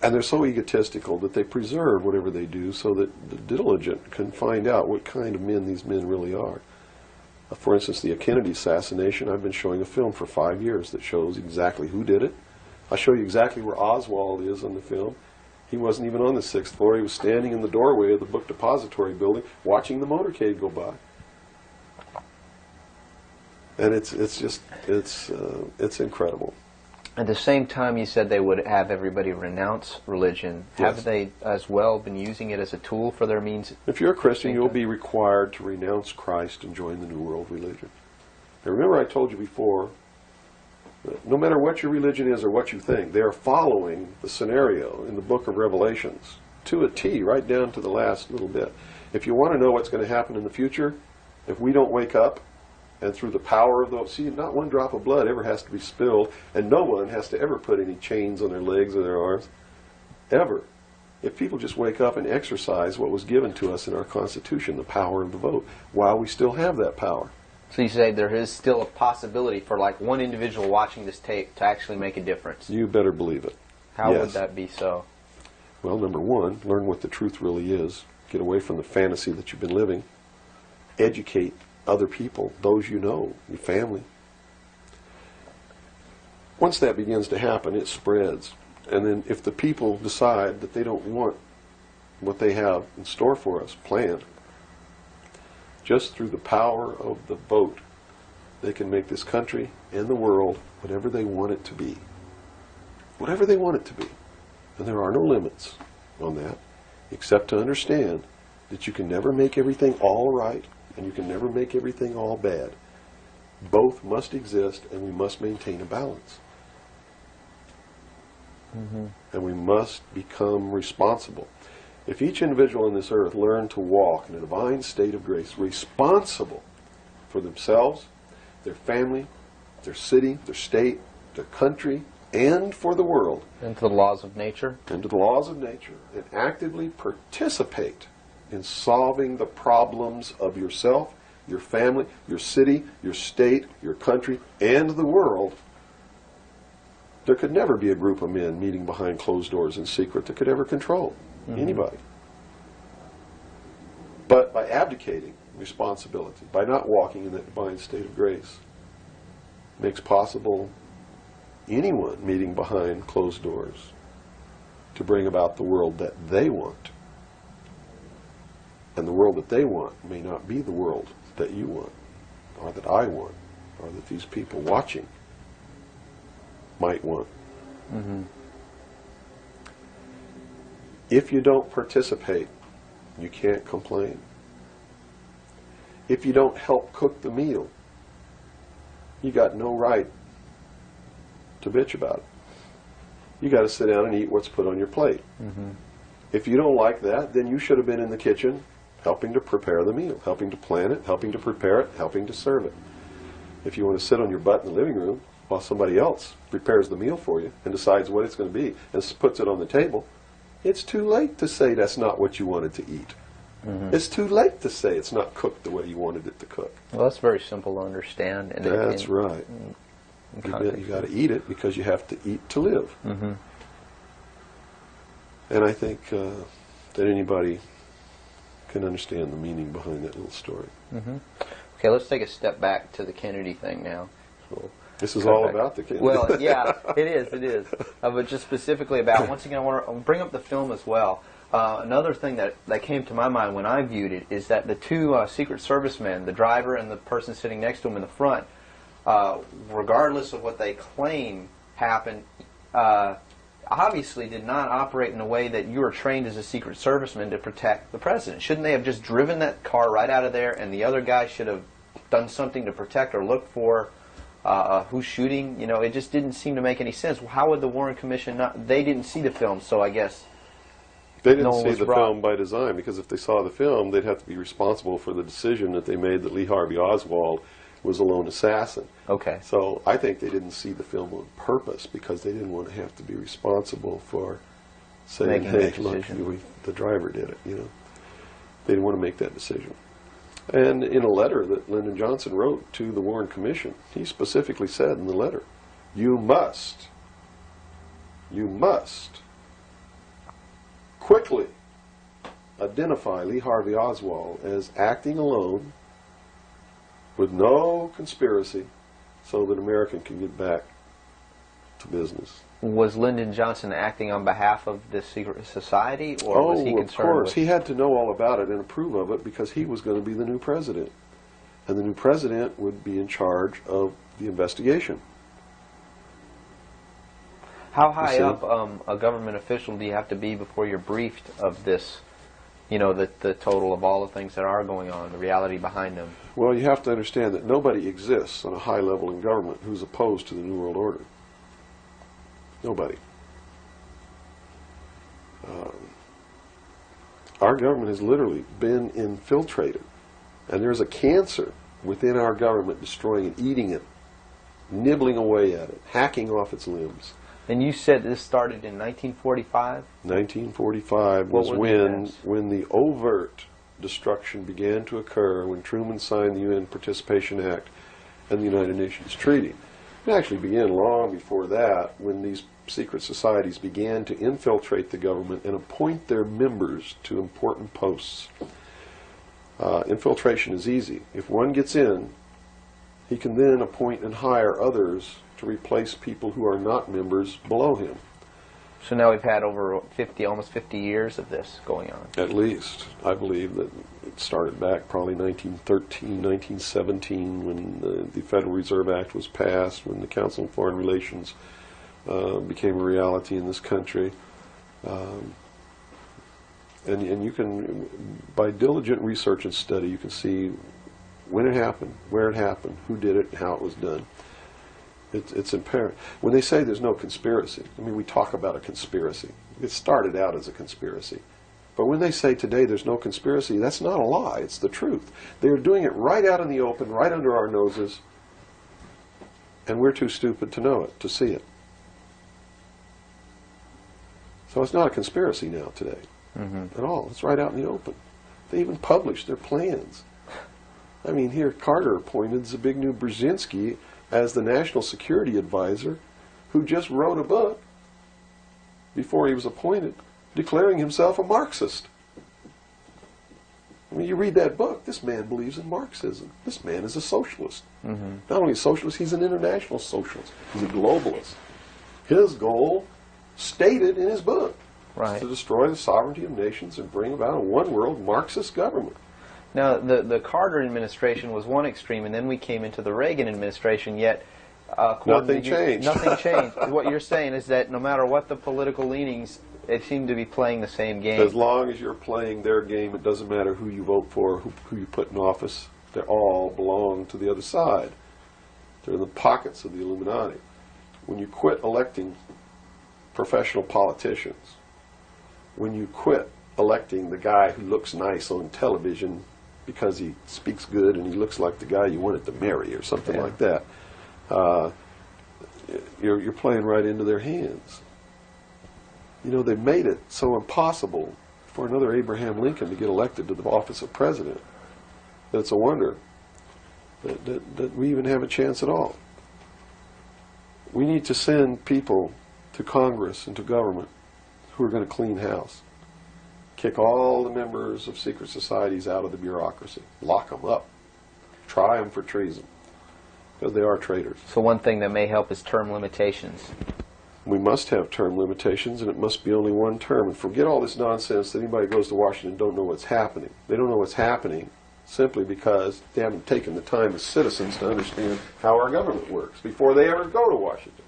And they're so egotistical that they preserve whatever they do so that the diligent can find out what kind of men these men really are. For instance, the Kennedy assassination, I've been showing a film for 5 years that shows exactly who did it. I'll show you exactly where Oswald is on the film. He wasn't even on the 6th floor. He was standing in the doorway of the book depository building watching the motorcade go by. And it's incredible. At the same time, you said they would have everybody renounce religion. Yes. Have they as well been using it as a tool for their means? If you're a Christian, you'll be required to renounce Christ and join the New World Religion. Now remember I told you before, that no matter what your religion is or what you think, they're following the scenario in the book of Revelations to a T, right down to the last little bit. If you want to know what's going to happen in the future, if we don't wake up, and through the power of those, see, not one drop of blood ever has to be spilled, and no one has to ever put any chains on their legs or their arms, ever. If people just wake up and exercise what was given to us in our Constitution, the power of the vote, while we still have that power. So you say there is still a possibility for like one individual watching this tape to actually make a difference? You better believe it. How Yes. would that be so? Well, number one, learn what the truth really is. Get away from the fantasy that you've been living. Educate other people, those you know, your family. Once that begins to happen, it spreads. And then if the people decide that they don't want what they have in store for us planned, just through the power of the vote, they can make this country and the world whatever they want it to be. Whatever they want it to be. And there are no limits on that, except to understand that you can never make everything all right, and you can never make everything all bad. Both must exist, and we must maintain a balance. And we must become responsible. If each individual on this earth learned to walk in a divine state of grace, responsible for themselves, their family, their city, their state, their country, and for the world, And to the laws of nature. and to the laws of nature, and actively participate in solving the problems of yourself, your family, your city, your state, your country, and the world, there could never be a group of men meeting behind closed doors in secret that could ever control anybody. But by abdicating responsibility, by not walking in that divine state of grace, makes possible anyone meeting behind closed doors to bring about the world that they want. And the world that they want may not be the world that you want, or that I want, or that these people watching might want. If you don't participate, you can't complain. If you don't help cook the meal, you got no right to bitch about it. You got to sit down and eat what's put on your plate. If you don't like that, then you should have been in the kitchen helping to prepare the meal, helping to plan it, helping to prepare it, helping to serve it. If you want to sit on your butt in the living room while somebody else prepares the meal for you and decides what it's going to be and puts it on the table, it's too late to say that's not what you wanted to eat. It's too late to say it's not cooked the way you wanted it to cook. Well, that's very simple to understand. And That's right. You got to eat it because you have to eat to live. And I think that anybody can understand the meaning behind that little story. Okay, let's take a step back to the Kennedy thing now. So This is all about the Kennedy. well, yeah, it is. But just specifically about, once again, I want to bring up the film as well. Another thing that came to my mind when I viewed it is that the two Secret Service men, the driver and the person sitting next to him in the front, regardless of what they claim happened, obviously did not operate in a way that you were trained as a Secret Serviceman to protect the president. Shouldn't they have just driven that car right out of there, and the other guy should have done something to protect or look for who's shooting? You know, it just didn't seem to make any sense. How would the Warren Commission not? They didn't see the film, so I guess they didn't no one see was the wrong. film by design, because if they saw the film, they'd have to be responsible for the decision that they made that Lee Harvey Oswald was a lone assassin. Okay. So I think they didn't see the film on purpose because they didn't want to have to be responsible for saying, Making hey, that look, decision. the driver did it, you know. They didn't want to make that decision. And in a letter that Lyndon Johnson wrote to the Warren Commission, he specifically said in the letter, you must quickly identify Lee Harvey Oswald as acting alone with no conspiracy so that America can get back to business. Was Lyndon Johnson acting on behalf of the secret society, or was he Of concerned course. with... He had to know all about it and approve of it because he was going to be the new president. And the new president would be in charge of the investigation. How high see? up a government official do you have to be before you're briefed of this, you know, the total of all the things that are going on, the reality behind them? Well, you have to understand that nobody exists on a high level in government who's opposed to the New World Order. Nobody. Our government has literally been infiltrated. And there's a cancer within our government destroying it, eating it, nibbling away at it, hacking off its limbs. And you said this started in 1945? 1945 What was were the when events? the overt destruction began to occur, when Truman signed the UN Participation Act and the United Nations Treaty. It actually began long before that, when these secret societies began to infiltrate the government and appoint their members to important posts. Infiltration is easy. If one gets in, he can then appoint and hire others to replace people who are not members below him. So now we've had over 50, almost 50 years of this going on. At least. I believe that it started back probably 1913, 1917, when the Federal Reserve Act was passed, when the Council on Foreign Relations became a reality in this country. And you can, by diligent research and study, you can see when it happened, where it happened, who did it, and how it was done. It's apparent. When they say there's no conspiracy, I mean, we talk about a conspiracy. It started out as a conspiracy. But when they say today there's no conspiracy, that's not a lie. It's the truth. They're doing it right out in the open, right under our noses, and we're too stupid to know it, to see it. So it's not a conspiracy now today at all. It's right out in the open. They even published their plans. I mean, here Carter appointed Zbigniew Brzezinski as the National Security Advisor, who just wrote a book before he was appointed, declaring himself a Marxist. I mean, you read that book, this man believes in Marxism. This man is a socialist. Not only a socialist, he's an international socialist. He's a globalist. His goal, stated in his book, is to destroy the sovereignty of nations and bring about a one-world Marxist government. Now, the Carter administration was one extreme, and then we came into the Reagan administration, yet nothing changed. Nothing changed. What you're saying is that no matter what the political leanings, they seem to be playing the same game. As long as you're playing their game, it doesn't matter who you vote for, who you put in office. They all belong to the other side. They're in the pockets of the Illuminati. When you quit electing professional politicians, when you quit electing the guy who looks nice on television because he speaks good and he looks like the guy you wanted to marry or something like that, you're playing right into their hands. You know, they made it so impossible for another Abraham Lincoln to get elected to the office of president that it's a wonder that we even have a chance at all. We need to send people to Congress and to government who are going to clean house. Kick all the members of secret societies out of the bureaucracy. Lock them up. Try them for treason. Because they are traitors. So one thing that may help is term limitations. We must have term limitations, and it must be only one term. And forget all this nonsense that anybody goes to Washington and don't know what's happening. They don't know what's happening simply because they haven't taken the time as citizens to understand how our government works before they ever go to Washington.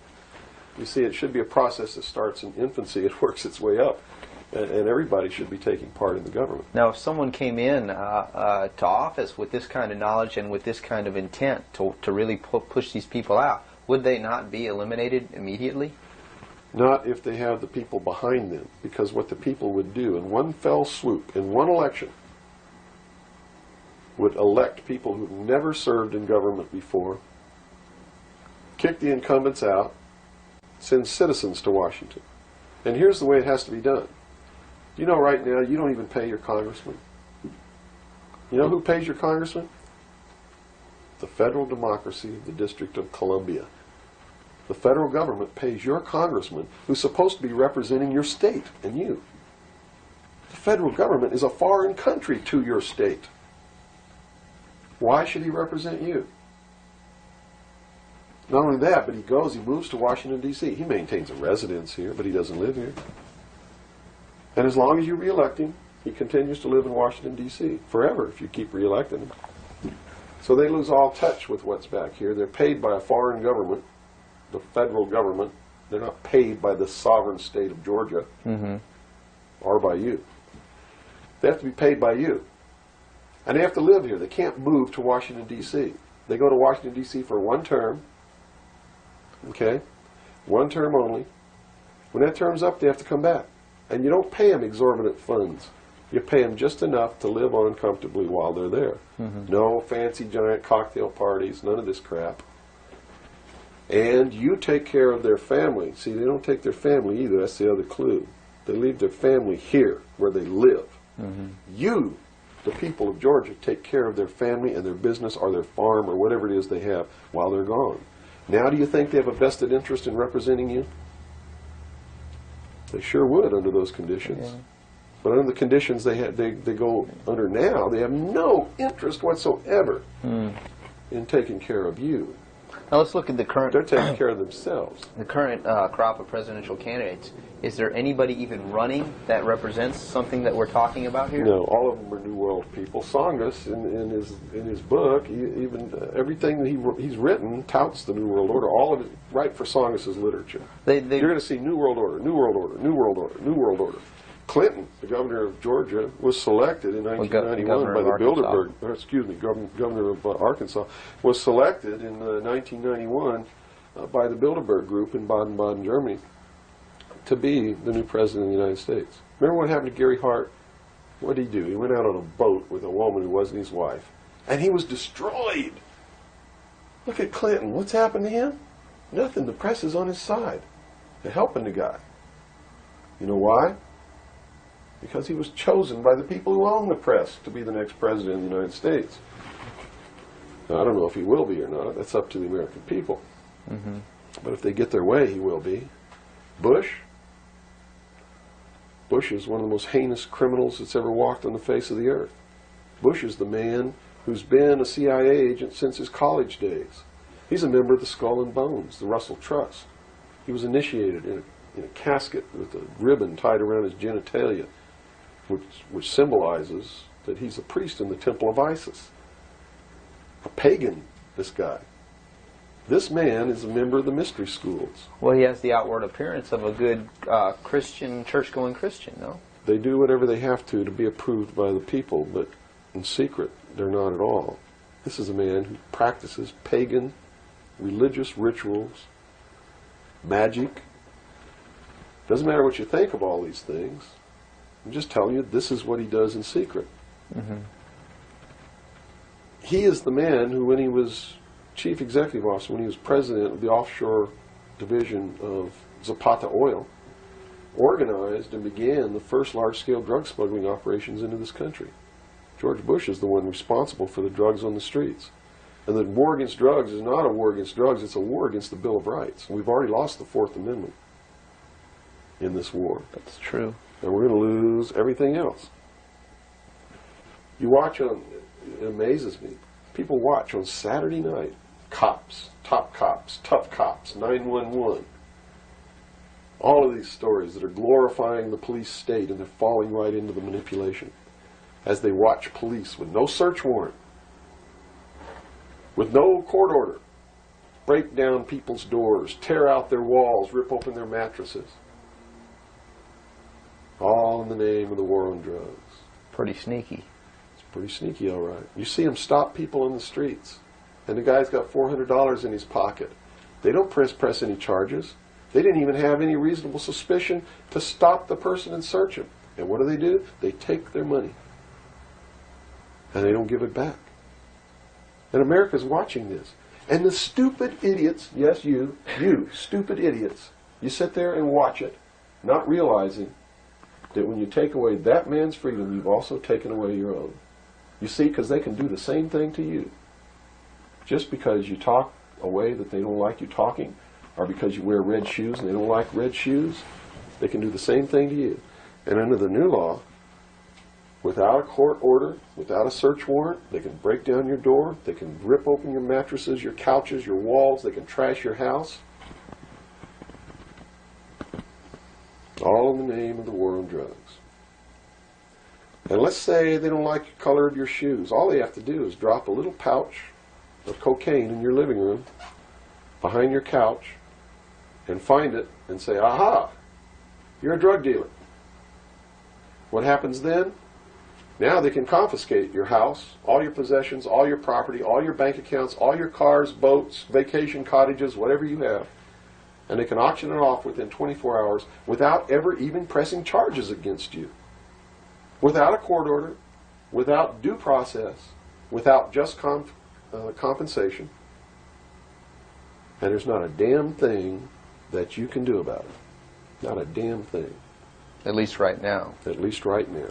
You see, it should be a process that starts in infancy. It works its way up. And everybody should be taking part in the government. Now, if someone came in to office with this kind of knowledge and with this kind of intent to really push these people out, would they not be eliminated immediately? Not if they have the people behind them, because what the people would do in one fell swoop, in one election, would elect people who've never served in government before, kick the incumbents out, send citizens to Washington. And here's the way it has to be done. You know, right now, you don't even pay your congressman. You know who pays your congressman? The federal democracy of the District of Columbia. The federal government pays your congressman, who's supposed to be representing your state and you. The federal government is a foreign country to your state. Why should he represent you? Not only that, but he moves to Washington, D.C. He maintains a residence here, but he doesn't live here. And as long as you re-elect him, he continues to live in Washington, D.C. forever if you keep re-electing him. So they lose all touch with what's back here. They're paid by a foreign government, the federal government. They're not paid by the sovereign state of Georgia or by you. They have to be paid by you. And they have to live here. They can't move to Washington, D.C. They go to Washington, D.C. for one term. Okay? One term only. When that term's up, they have to come back. And you don't pay them exorbitant funds. You pay them just enough to live on comfortably while they're there. No fancy giant cocktail parties, none of this crap. And you take care of their family. See, they don't take their family either. That's the other clue. They leave their family here, where they live. You, the people of Georgia, take care of their family and their business or their farm or whatever it is they have while they're gone. Now do you think they have a vested interest in representing you? They sure would under those conditions. But under the conditions they go under now, they have no interest whatsoever in taking care of you. Now let's look at the current. They're taking care of themselves. The current crop of presidential candidates. Is there anybody even running that represents something that we're talking about here? No, all of them are New World people. Tsongas, in his book, even everything that he's written touts the New World Order. All of it, right for Tsongas's literature. You're going to see New World Order, New World Order, New World Order, New World Order. Clinton, the governor of Georgia, was selected in 1991 by the Bilderberg. Governor of Arkansas was selected in 1991 by the Bilderberg Group in Baden-Baden, Germany, to be the new president of the United States. Remember what happened to Gary Hart? What did he do? He went out on a boat with a woman who wasn't his wife, and he was destroyed. Look at Clinton. What's happened to him? Nothing. The press is on his side. They're helping the guy. You know why? Because he was chosen by the people who own the press to be the next president of the United States. Now, I don't know if he will be or not. That's up to the American people. But if they get their way, he will be. Bush is one of the most heinous criminals that's ever walked on the face of the earth. Bush is the man who's been a CIA agent since his college days. He's a member of the Skull and Bones, the Russell Trust. He was initiated in a casket with a ribbon tied around his genitalia, which symbolizes that he's a priest in the temple of Isis. A pagan, this guy. This man is a member of the mystery schools. Well, he has the outward appearance of a good Christian, church-going Christian, no? They do whatever they have to be approved by the people, but in secret, they're not at all. This is a man who practices pagan religious rituals, magic. Doesn't matter what you think of all these things. I'm just telling you, this is what he does in secret. He is the man who, when he was chief executive officer, when he was president of the offshore division of Zapata Oil, organized and began the first large-scale drug smuggling operations into this country. George Bush is the one responsible for the drugs on the streets. And the war against drugs is not a war against drugs, it's a war against the Bill of Rights. We've already lost the Fourth Amendment in this war. That's true. And we're going to lose everything else. You watch on, it amazes me, people watch on Saturday night, cops, tough cops, 911. All of these stories that are glorifying the police state, and they're falling right into the manipulation. As they watch police with no search warrant, with no court order, break down people's doors, tear out their walls, rip open their mattresses. All in the name of the war on drugs. Pretty sneaky. It's pretty sneaky, all right. You see them stop people in the streets, and the guy's got $400 in his pocket. They don't press any charges. They didn't even have any reasonable suspicion to stop the person and search him. And what do? They take their money. And they don't give it back. And America's watching this. And the stupid idiots, yes, you stupid idiots, you sit there and watch it, not realizing that when you take away that man's freedom, you've also taken away your own. You see, because they can do the same thing to you. Just because you talk a way that they don't like you talking, or because you wear red shoes and they don't like red shoes, they can do the same thing to you. And under the new law, without a court order, without a search warrant, they can break down your door, they can rip open your mattresses, your couches, your walls, they can trash your house. All in the name of the war on drugs. And let's say they don't like the color of your shoes. All they have to do is drop a little pouch of cocaine in your living room, behind your couch, and find it and say, aha, you're a drug dealer. What happens then? Now they can confiscate your house, all your possessions, all your property, all your bank accounts, all your cars, boats, vacation cottages, whatever you have. And they can auction it off within 24 hours without ever even pressing charges against you. Without a court order, without due process, without just compensation. And there's not a damn thing that you can do about it. Not a damn thing. At least right now. At least right now.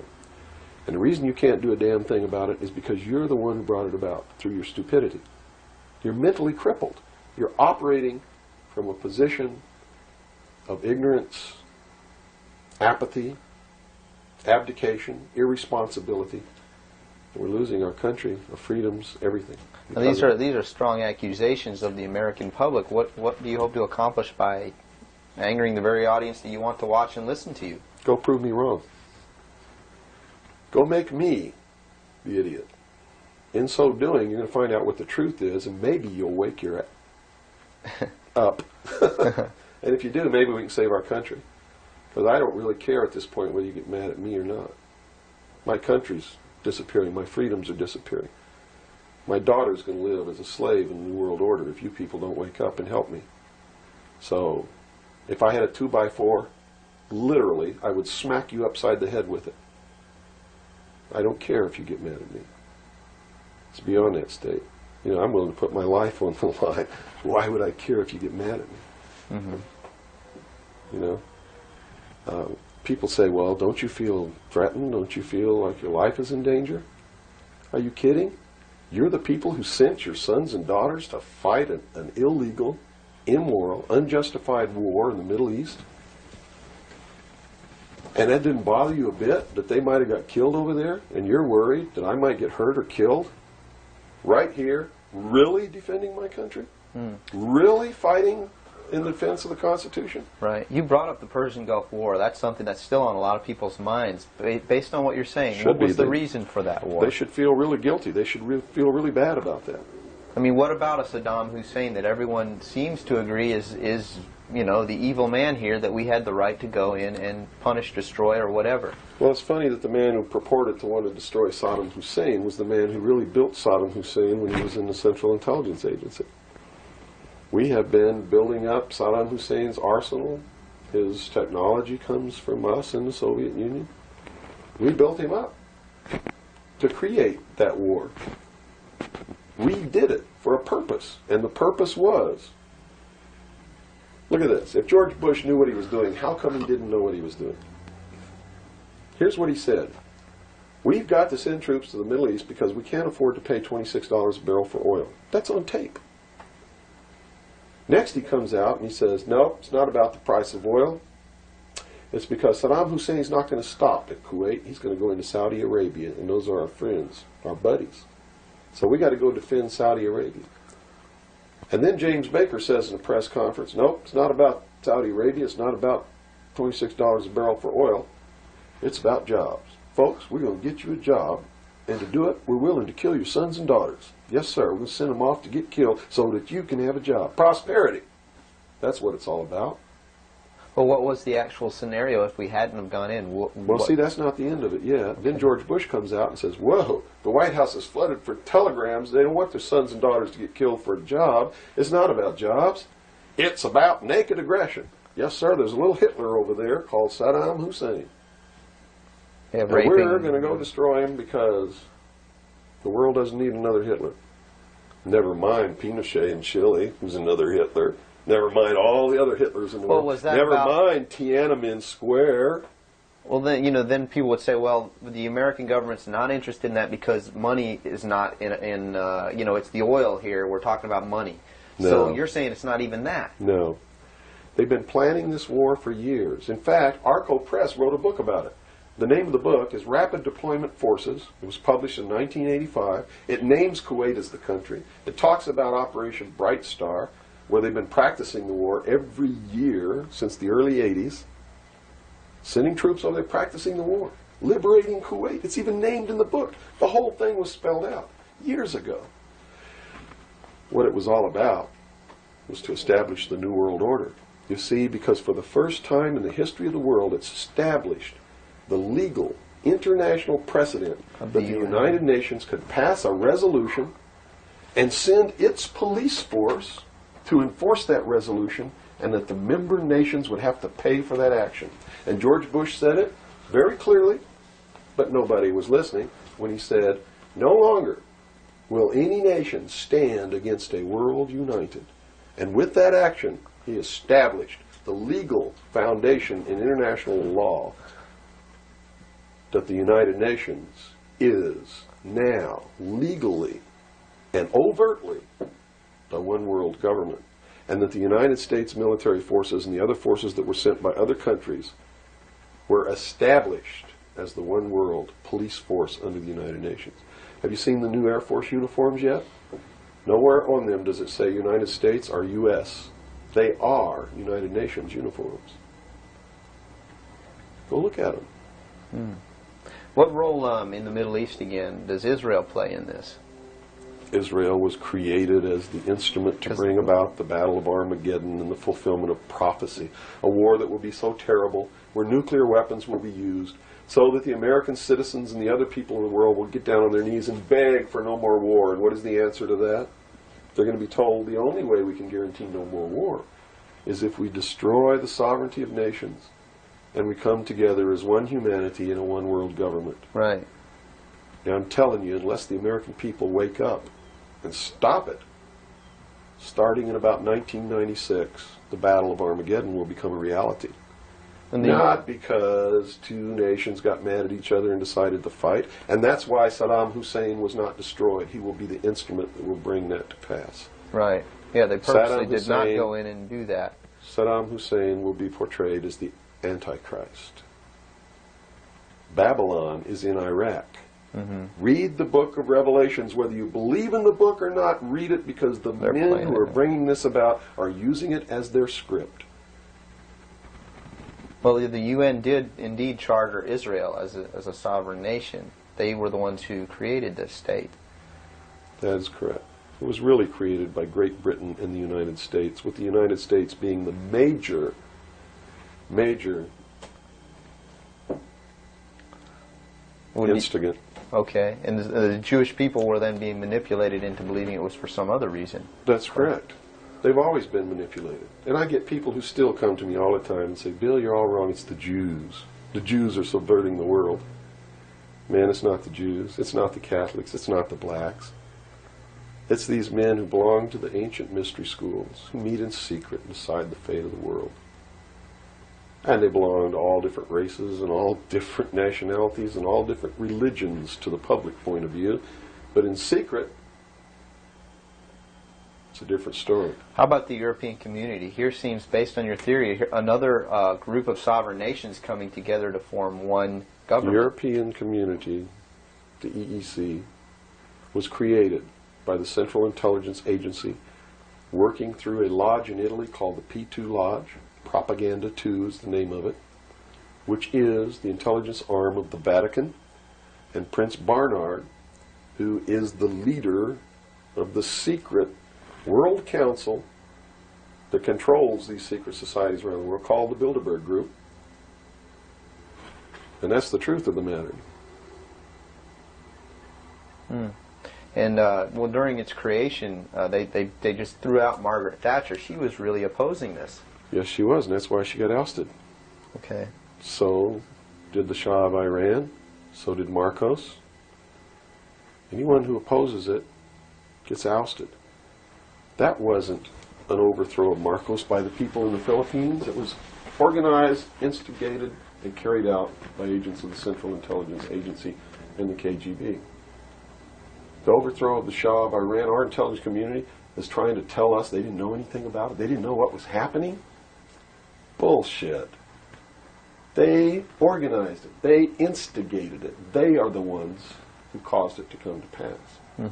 And the reason you can't do a damn thing about it is because you're the one who brought it about through your stupidity. You're mentally crippled. You're operating from a position of ignorance, apathy, abdication, irresponsibility. We're losing our country, our freedoms, everything. Now, these are strong accusations of the American public. What do you hope to accomplish by angering the very audience that you want to watch and listen to you? Go prove me wrong. Go make me the idiot. In so doing, you're going to find out what the truth is, and maybe you'll wake your up. And if you do, maybe we can save our country. Because I don't really care at this point whether you get mad at me or not. My country's disappearing. My freedoms are disappearing. My daughter's going to live as a slave in the New World Order if you people don't wake up and help me. So, if I had a 2x4, literally, I would smack you upside the head with it. I don't care if you get mad at me. It's beyond that state. You know, I'm willing to put my life on the line. Why would I care if you get mad at me? Mm-hmm. You know? People say, well, don't you feel threatened? Don't you feel like your life is in danger? Are you kidding? You're the people who sent your sons and daughters to fight an illegal, immoral, unjustified war in the Middle East? And that didn't bother you a bit, that they might have got killed over there, and you're worried that I might get hurt or killed? Right here, really defending my country? Really fighting in defense of the Constitution? Right. You brought up the Persian Gulf War. That's something that's still on a lot of people's minds. Based on what you're saying, what was the reason for that war? They should feel really guilty. They should feel really bad about that. I mean, what about a Saddam Hussein that everyone seems to agree is you know, the evil man here, that we had the right to go in and punish, destroy, or whatever? Well, it's funny that the man who purported to want to destroy Saddam Hussein was the man who really built Saddam Hussein when he was in the Central Intelligence Agency. We have been building up Saddam Hussein's arsenal. His technology comes from us in the Soviet Union. We built him up to create that war. We did it for a purpose, and the purpose was, look at this. If George Bush knew what he was doing, how come he didn't know what he was doing? Here's what he said. We've got to send troops to the Middle East because we can't afford to pay $26 a barrel for oil. That's on tape. Next he comes out and he says, no, it's not about the price of oil. It's because Saddam Hussein's not going to stop at Kuwait. He's going to go into Saudi Arabia, and those are our friends, our buddies. So we got to go defend Saudi Arabia. And then James Baker says in a press conference, nope, it's not about Saudi Arabia. It's not about $26 a barrel for oil. It's about jobs. Folks, we're going to get you a job, and to do it, we're willing to kill your sons and daughters. Yes, sir. We're going to send them off to get killed so that you can have a job. Prosperity. That's what it's all about. Well, what was the actual scenario if we hadn't have gone in? Well, see, that's not the end of it yet. Then George Bush comes out and says, whoa, the White House is flooded for telegrams. They don't want their sons and daughters to get killed for a job. It's not about jobs. It's about naked aggression. Yes, sir, there's a little Hitler over there called Saddam Hussein. Yeah, and we're going to go destroy him because the world doesn't need another Hitler. Never mind Pinochet in Chile, who's another Hitler. Never mind all the other Hitlers in the world. Was that Never mind Tiananmen Square. Well, then, you know, then people would say, well, the American government's not interested in that because money is not in you know, it's the oil here. We're talking about money. No. So you're saying it's not even that. No. They've been planning this war for years. In fact, Arco Press wrote a book about it. The name of the book is Rapid Deployment Forces. It was published in 1985. It names Kuwait as the country. It talks about Operation Bright Star, where they've been practicing the war every year since the early 80s. Sending troops over there practicing the war. Liberating Kuwait. It's even named in the book. The whole thing was spelled out years ago. What it was all about was to establish the New World Order. You see, because for the first time in the history of the world, it's established the legal international precedent that the United Nations could pass a resolution and send its police force to enforce that resolution, and that the member nations would have to pay for that action. And George Bush said it very clearly, but nobody was listening, when he said, no longer will any nation stand against a world united. And with that action, he established the legal foundation in international law that the United Nations is now legally and overtly the one world government, and that the United States military forces and the other forces that were sent by other countries were established as the one world police force under the United Nations. Have you seen the new Air Force uniforms yet? Nowhere on them does it say United States or U.S. They are United Nations uniforms. Go look at them. What role in the Middle East, again, does Israel play in this? Israel was created as the instrument to bring about the Battle of Armageddon and the fulfillment of prophecy, a war that will be so terrible, where nuclear weapons will be used, so that the American citizens and the other people in the world will get down on their knees and beg for no more war. And what is the answer to that? They're going to be told the only way we can guarantee no more war is if we destroy the sovereignty of nations and we come together as one humanity in a one world government. Right. Now I'm telling you, unless the American people wake up and stop it, starting in about 1996, the Battle of Armageddon will become a reality. Not because two nations got mad at each other and decided to fight, and that's why Saddam Hussein was not destroyed. He will be the instrument that will bring that to pass. Right. Yeah, they purposely did not go in and do that. Saddam Hussein will be portrayed as the Antichrist. Babylon is in Iraq. Read the book of Revelations. Whether you believe in the book or not, read it, because the men who are bringing this about are using it as their script. Well, the UN did indeed charter Israel as a sovereign nation. They were the ones who created this state. That is correct. It was really created by Great Britain and the United States, with the United States being the major instigant. Okay, and the Jewish people were then being manipulated into believing it was for some other reason. That's correct. They've always been manipulated. And I get people who still come to me all the time and say, Bill, you're all wrong, it's the Jews. The Jews are subverting the world. Man, it's not the Jews, it's not the Catholics, it's not the blacks. It's these men who belong to the ancient mystery schools, who meet in secret and decide the fate of the world. And they belong to all different races and all different nationalities and all different religions to the public point of view. But in secret, it's a different story. How about the European community? Here seems, based on your theory, another group of sovereign nations coming together to form one government. The European community, the EEC, was created by the Central Intelligence Agency, working through a lodge in Italy called the P2 Lodge. Propaganda 2 is the name of it, which is the intelligence arm of the Vatican, and Prince Bernhard, who is the leader of the secret World Council that controls these secret societies around the world, called the Bilderberg Group. And that's the truth of the matter. And well, during its creation, they just threw out Margaret Thatcher. She was really opposing this. Yes, she was, and that's why she got ousted. Okay. So did the Shah of Iran. So did Marcos. Anyone who opposes it gets ousted. That wasn't an overthrow of Marcos by the people in the Philippines. It was organized, instigated, and carried out by agents of the Central Intelligence Agency and the KGB. The overthrow of the Shah of Iran, our intelligence community is trying to tell us they didn't know anything about it. They didn't know what was happening. Bullshit. They organized it. They instigated it. They are the ones who caused it to come to pass.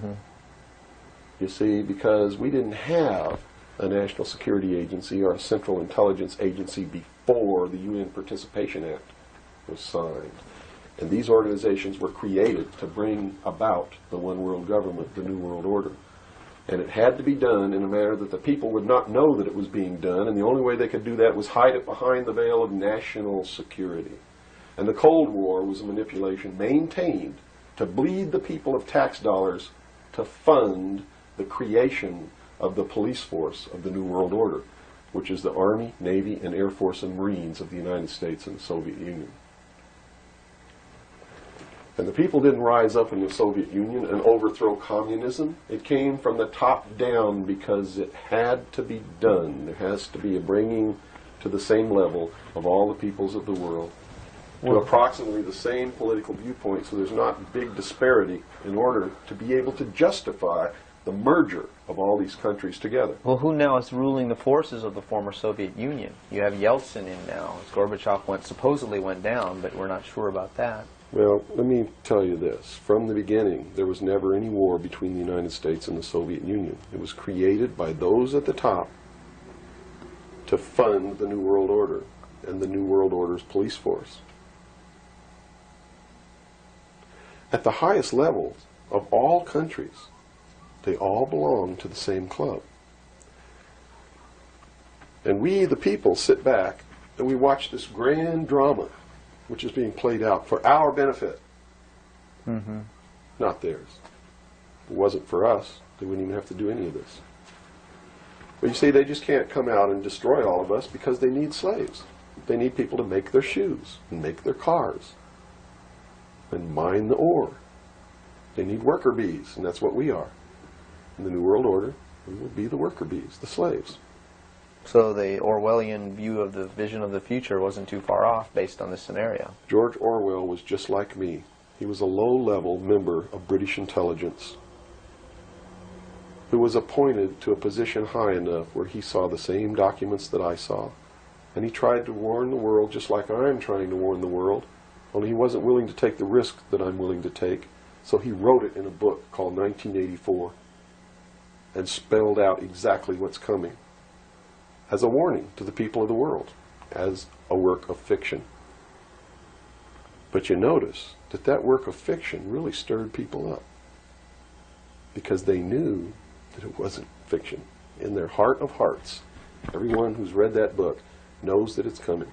You see, because we didn't have a National Security Agency or a Central Intelligence Agency before the UN Participation Act was signed. And these organizations were created to bring about the one world government, the New World Order. And it had to be done in a manner that the people would not know that it was being done, and the only way they could do that was hide it behind the veil of national security. And the Cold War was a manipulation maintained to bleed the people of tax dollars to fund the creation of the police force of the New World Order, which is the Army, Navy, and Air Force and Marines of the United States and the Soviet Union. And the people didn't rise up in the Soviet Union and overthrow communism. It came from the top down because it had to be done. There has to be a bringing to the same level of all the peoples of the world to approximately the same political viewpoint, so there's not big disparity in order to be able to justify the merger of all these countries together. Well, who now is ruling the forces of the former Soviet Union? You have Yeltsin in now. Gorbachev supposedly went down, but we're not sure about that. Well, let me tell you this. From the beginning, there was never any war between the United States and the Soviet Union. It was created by those at the top to fund the New World Order and the New World Order's police force. At the highest levels of all countries, they all belong to the same club. And we, the people, sit back and we watch this grand drama which is being played out for our benefit, not theirs. If it wasn't for us, they wouldn't even have to do any of this. But you see, they just can't come out and destroy all of us because they need slaves. They need people to make their shoes and make their cars and mine the ore. They need worker bees, and that's what we are. In the New World Order, we will be the worker bees, the slaves. So the Orwellian view of the vision of the future wasn't too far off based on this scenario. George Orwell was just like me. He was a low-level member of British intelligence who was appointed to a position high enough where he saw the same documents that I saw. And he tried to warn the world just like I'm trying to warn the world, only he wasn't willing to take the risk that I'm willing to take. So he wrote it in a book called 1984 and spelled out exactly what's coming as a warning to the people of the world, as a work of fiction. But you notice that that work of fiction really stirred people up because they knew that it wasn't fiction. In their heart of hearts, everyone who's read that book knows that it's coming.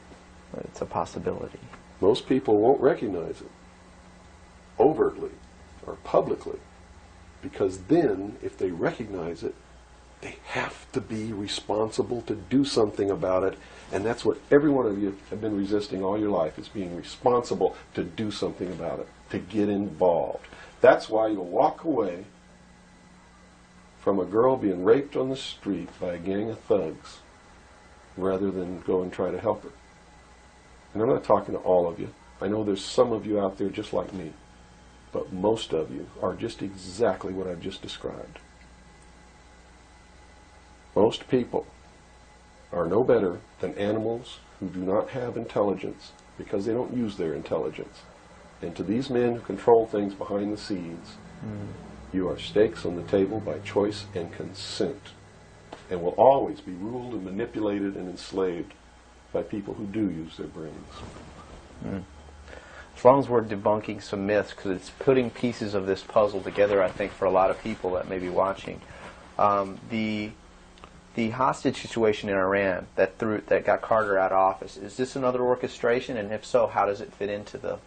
It's a possibility. Most people won't recognize it overtly or publicly, because then, if they recognize it, they have to be responsible to do something about it. And that's what every one of you have been resisting all your life, is being responsible to do something about it, to get involved. That's why you'll walk away from a girl being raped on the street by a gang of thugs rather than go and try to help her. And I'm not talking to all of you. I know there's some of you out there just like me, but most of you are just exactly what I've just described. Most people are no better than animals who do not have intelligence because they don't use their intelligence. And to these men who control things behind the scenes, you are stakes on the table by choice and consent, and will always be ruled and manipulated and enslaved by people who do use their brains. As long as we're debunking some myths, because it's putting pieces of this puzzle together, I think, for a lot of people that may be watching. The hostage situation in Iran that got Carter out of office, is this another orchestration? And if so, how does it fit into the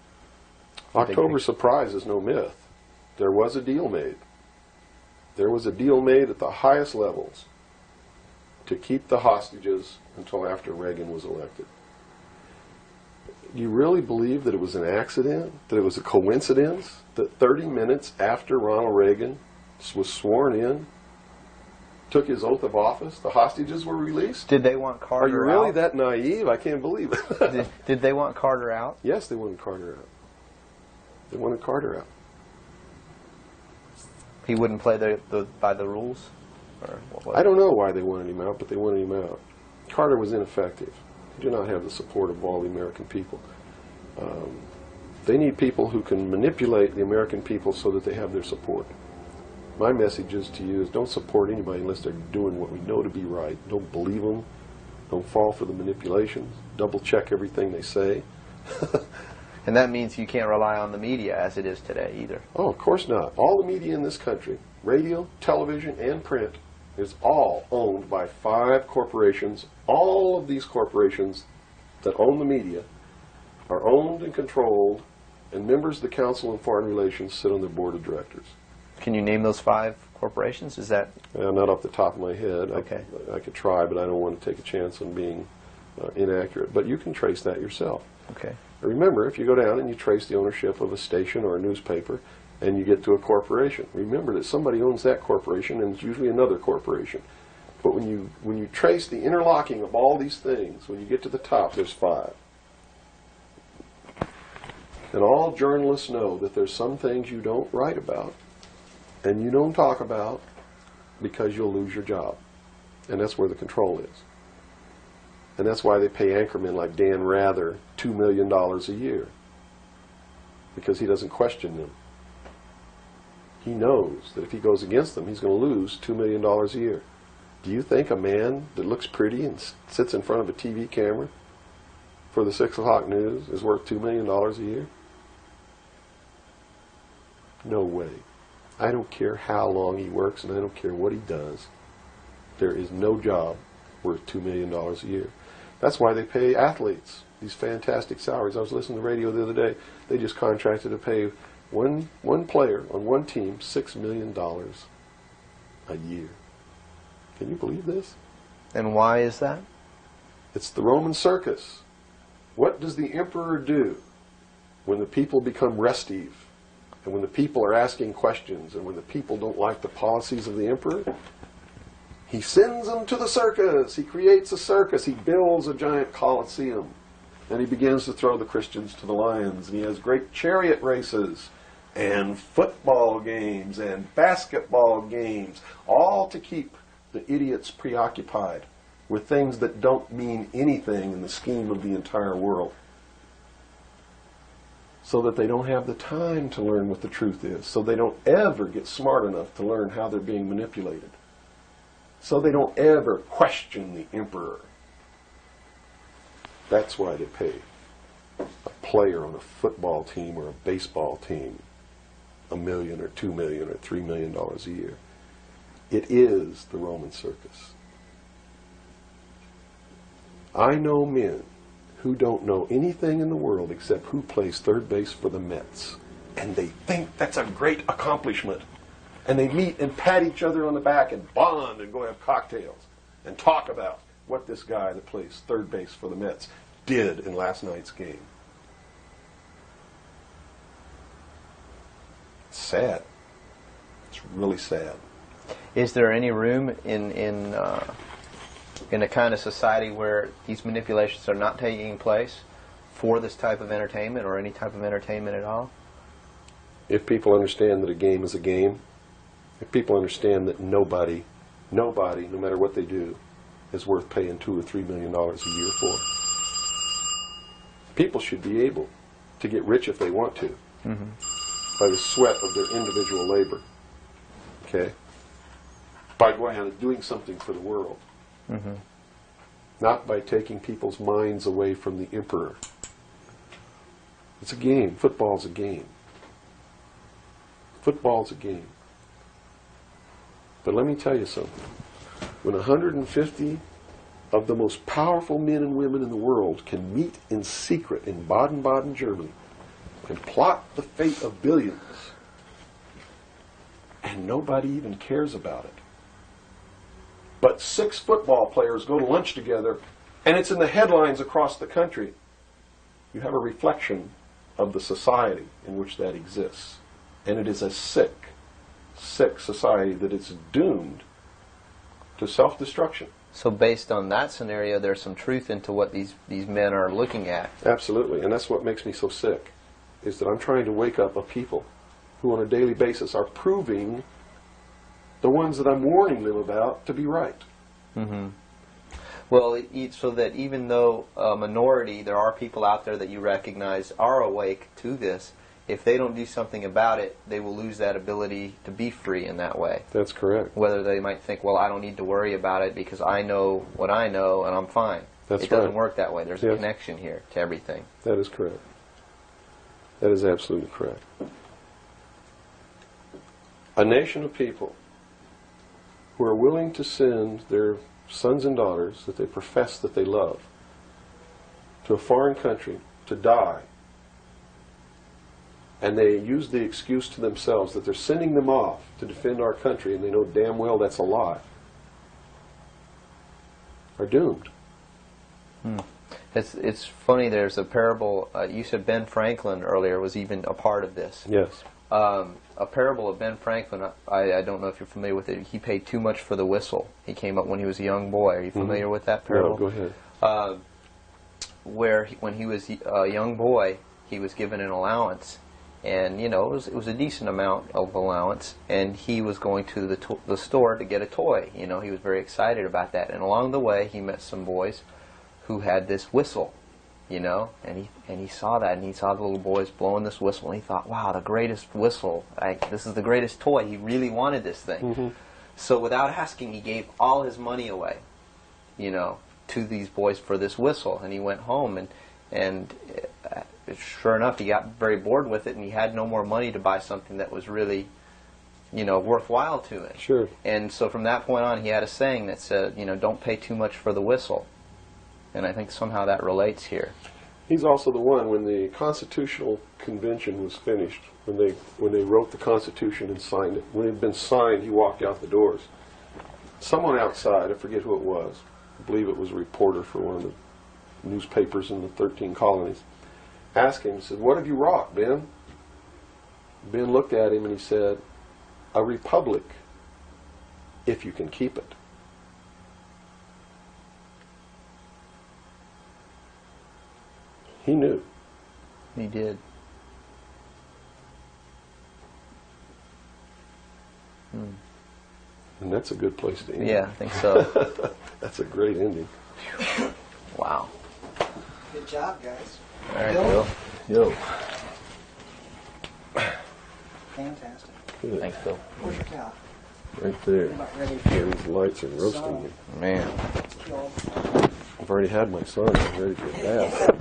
October surprise is no myth. There was a deal made. There was a deal made at the highest levels to keep the hostages until after Reagan was elected. Do you really believe that it was an accident, that it was a coincidence, that 30 minutes after Ronald Reagan was sworn in, took his oath of office, the hostages were released? Did they want Carter out? Are you really that naive? I can't believe it. Did they want Carter out? Yes, they wanted Carter out. They wanted Carter out. He wouldn't play by the rules? Or what was I don't know why they wanted him out, but they wanted him out. Carter was ineffective. He did not have the support of all the American people. They need people who can manipulate the American people so that they have their support. My message is to you is don't support anybody unless they're doing what we know to be right. Don't believe them. Don't fall for the manipulations. Double check everything they say. And that means you can't rely on the media as it is today either. Oh, of course not. All the media in this country, radio, television, and print, is all owned by 5 corporations. All of these corporations that own the media are owned and controlled, and members of the Council on Foreign Relations sit on their board of directors. Can you name those 5 corporations? Is that... Not off the top of my head. Okay. I could try, but I don't want to take a chance on being inaccurate. But you can trace that yourself. Okay. Remember, if you go down and you trace the ownership of a station or a newspaper, and you get to a corporation, remember that somebody owns that corporation, and it's usually another corporation. But when you trace the interlocking of all these things, when you get to the top, there's 5. And all journalists know that there's some things you don't write about, and you don't talk about, because you'll lose your job. And that's where the control is. And that's why they pay anchormen like Dan Rather $2 million a year, because he doesn't question them. He knows that if he goes against them, he's going to lose $2 million a year. Do you think a man that looks pretty and sits in front of a TV camera for the 6 o'clock news is worth $2 million a year? No way. I don't care how long he works, and I don't care what he does. There is no job worth $2 million a year. That's why they pay athletes these fantastic salaries. I was listening to the radio the other day. They just contracted to pay one player on one team $6 million a year. Can you believe this? And why is that? It's the Roman circus. What does the emperor do when the people become restive, and when the people are asking questions, and when the people don't like the policies of the emperor? He sends them to the circus. He creates a circus. He builds a giant coliseum. And he begins to throw the Christians to the lions. And he has great chariot races and football games and basketball games, all to keep the idiots preoccupied with things that don't mean anything in the scheme of the entire world, so that they don't have the time to learn what the truth is, so they don't ever get smart enough to learn how they're being manipulated, so they don't ever question the emperor. That's why they pay a player on a football team or a baseball team $1 million or $2 million or $3 million a year. It is the Roman circus. I know men who don't know anything in the world except who plays third base for the Mets, and they think that's a great accomplishment. And they meet and pat each other on the back and bond and go have cocktails and talk about what this guy that plays third base for the Mets did in last night's game. It's sad. It's really sad. Is there any room in a kind of society where these manipulations are not taking place for this type of entertainment, or any type of entertainment at all? If people understand that a game is a game, if people understand that nobody, no matter what they do, is worth paying $2 or $3 million a year for, people should be able to get rich if they want to, by the sweat of their individual labor. Okay? By going out and doing something for the world. Not by taking people's minds away from the emperor. It's a game. Football's a game. Football's a game. But let me tell you something. When 150 of the most powerful men and women in the world can meet in secret in Baden-Baden, Germany, and plot the fate of billions, and nobody even cares about it, but 6 football players go to lunch together, and it's in the headlines across the country, you have a reflection of the society in which that exists. And it is a sick society that is doomed to self-destruction. So based on that scenario, there's some truth into what these men are looking at. Absolutely, and that's what makes me so sick, is that I'm trying to wake up a people who on a daily basis are proving the ones that I'm warning them about to be right. Well, so that even though a minority, there are people out there that you recognize are awake to this, if they don't do something about it, they will lose that ability to be free in that way. That's correct. Whether they might think, well, I don't need to worry about it because I know what I know and I'm fine. That's It doesn't right. work that way. There's a connection here to everything. That is correct. That is absolutely correct. A nation of people who are willing to send their sons and daughters that they profess that they love to a foreign country to die, and they use the excuse to themselves that they're sending them off to defend our country, and they know damn well that's a lie, are doomed. It's funny, there's a parable, you said Ben Franklin earlier was even a part of this. Yes. A parable of Ben Franklin, I don't know if you're familiar with it. He paid too much for the whistle. He came up when he was a young boy. Are you familiar with that parable? No, go ahead. When he was a young boy, he was given an allowance, and you know it was a decent amount of allowance. And he was going to the store to get a toy. You know, he was very excited about that. And along the way, he met some boys who had this whistle. You know, and he saw that, and he saw the little boys blowing this whistle, and he thought, wow, the greatest whistle. This is the greatest toy. He really wanted this thing. Mm-hmm. So without asking, he gave all his money away, you know, to these boys for this whistle. And he went home, and sure enough, he got very bored with it, and he had no more money to buy something that was really, you know, worthwhile to him. Sure. And so from that point on, he had a saying that said, you know, don't pay too much for the whistle. And I think somehow that relates here. He's also the one, when the Constitutional Convention was finished, when they wrote the Constitution and signed it, when it had been signed, he walked out the doors. Someone outside, I forget who it was, I believe it was a reporter for one of the newspapers in the 13 colonies, asked him, he said, "What have you wrought, Ben?" Ben looked at him and he said, "A republic, if you can keep it." He knew. He did. And that's a good place to end. Yeah, I think so. That's a great ending. Wow. Good job, guys. All right, Bill? Bill. Yo. Fantastic. Good. Thanks, Bill. Where's your cow? Right there. I'm about ready Yeah, these lights are roasting me. Man. to kill. I've already had my son. I'm ready for a bath.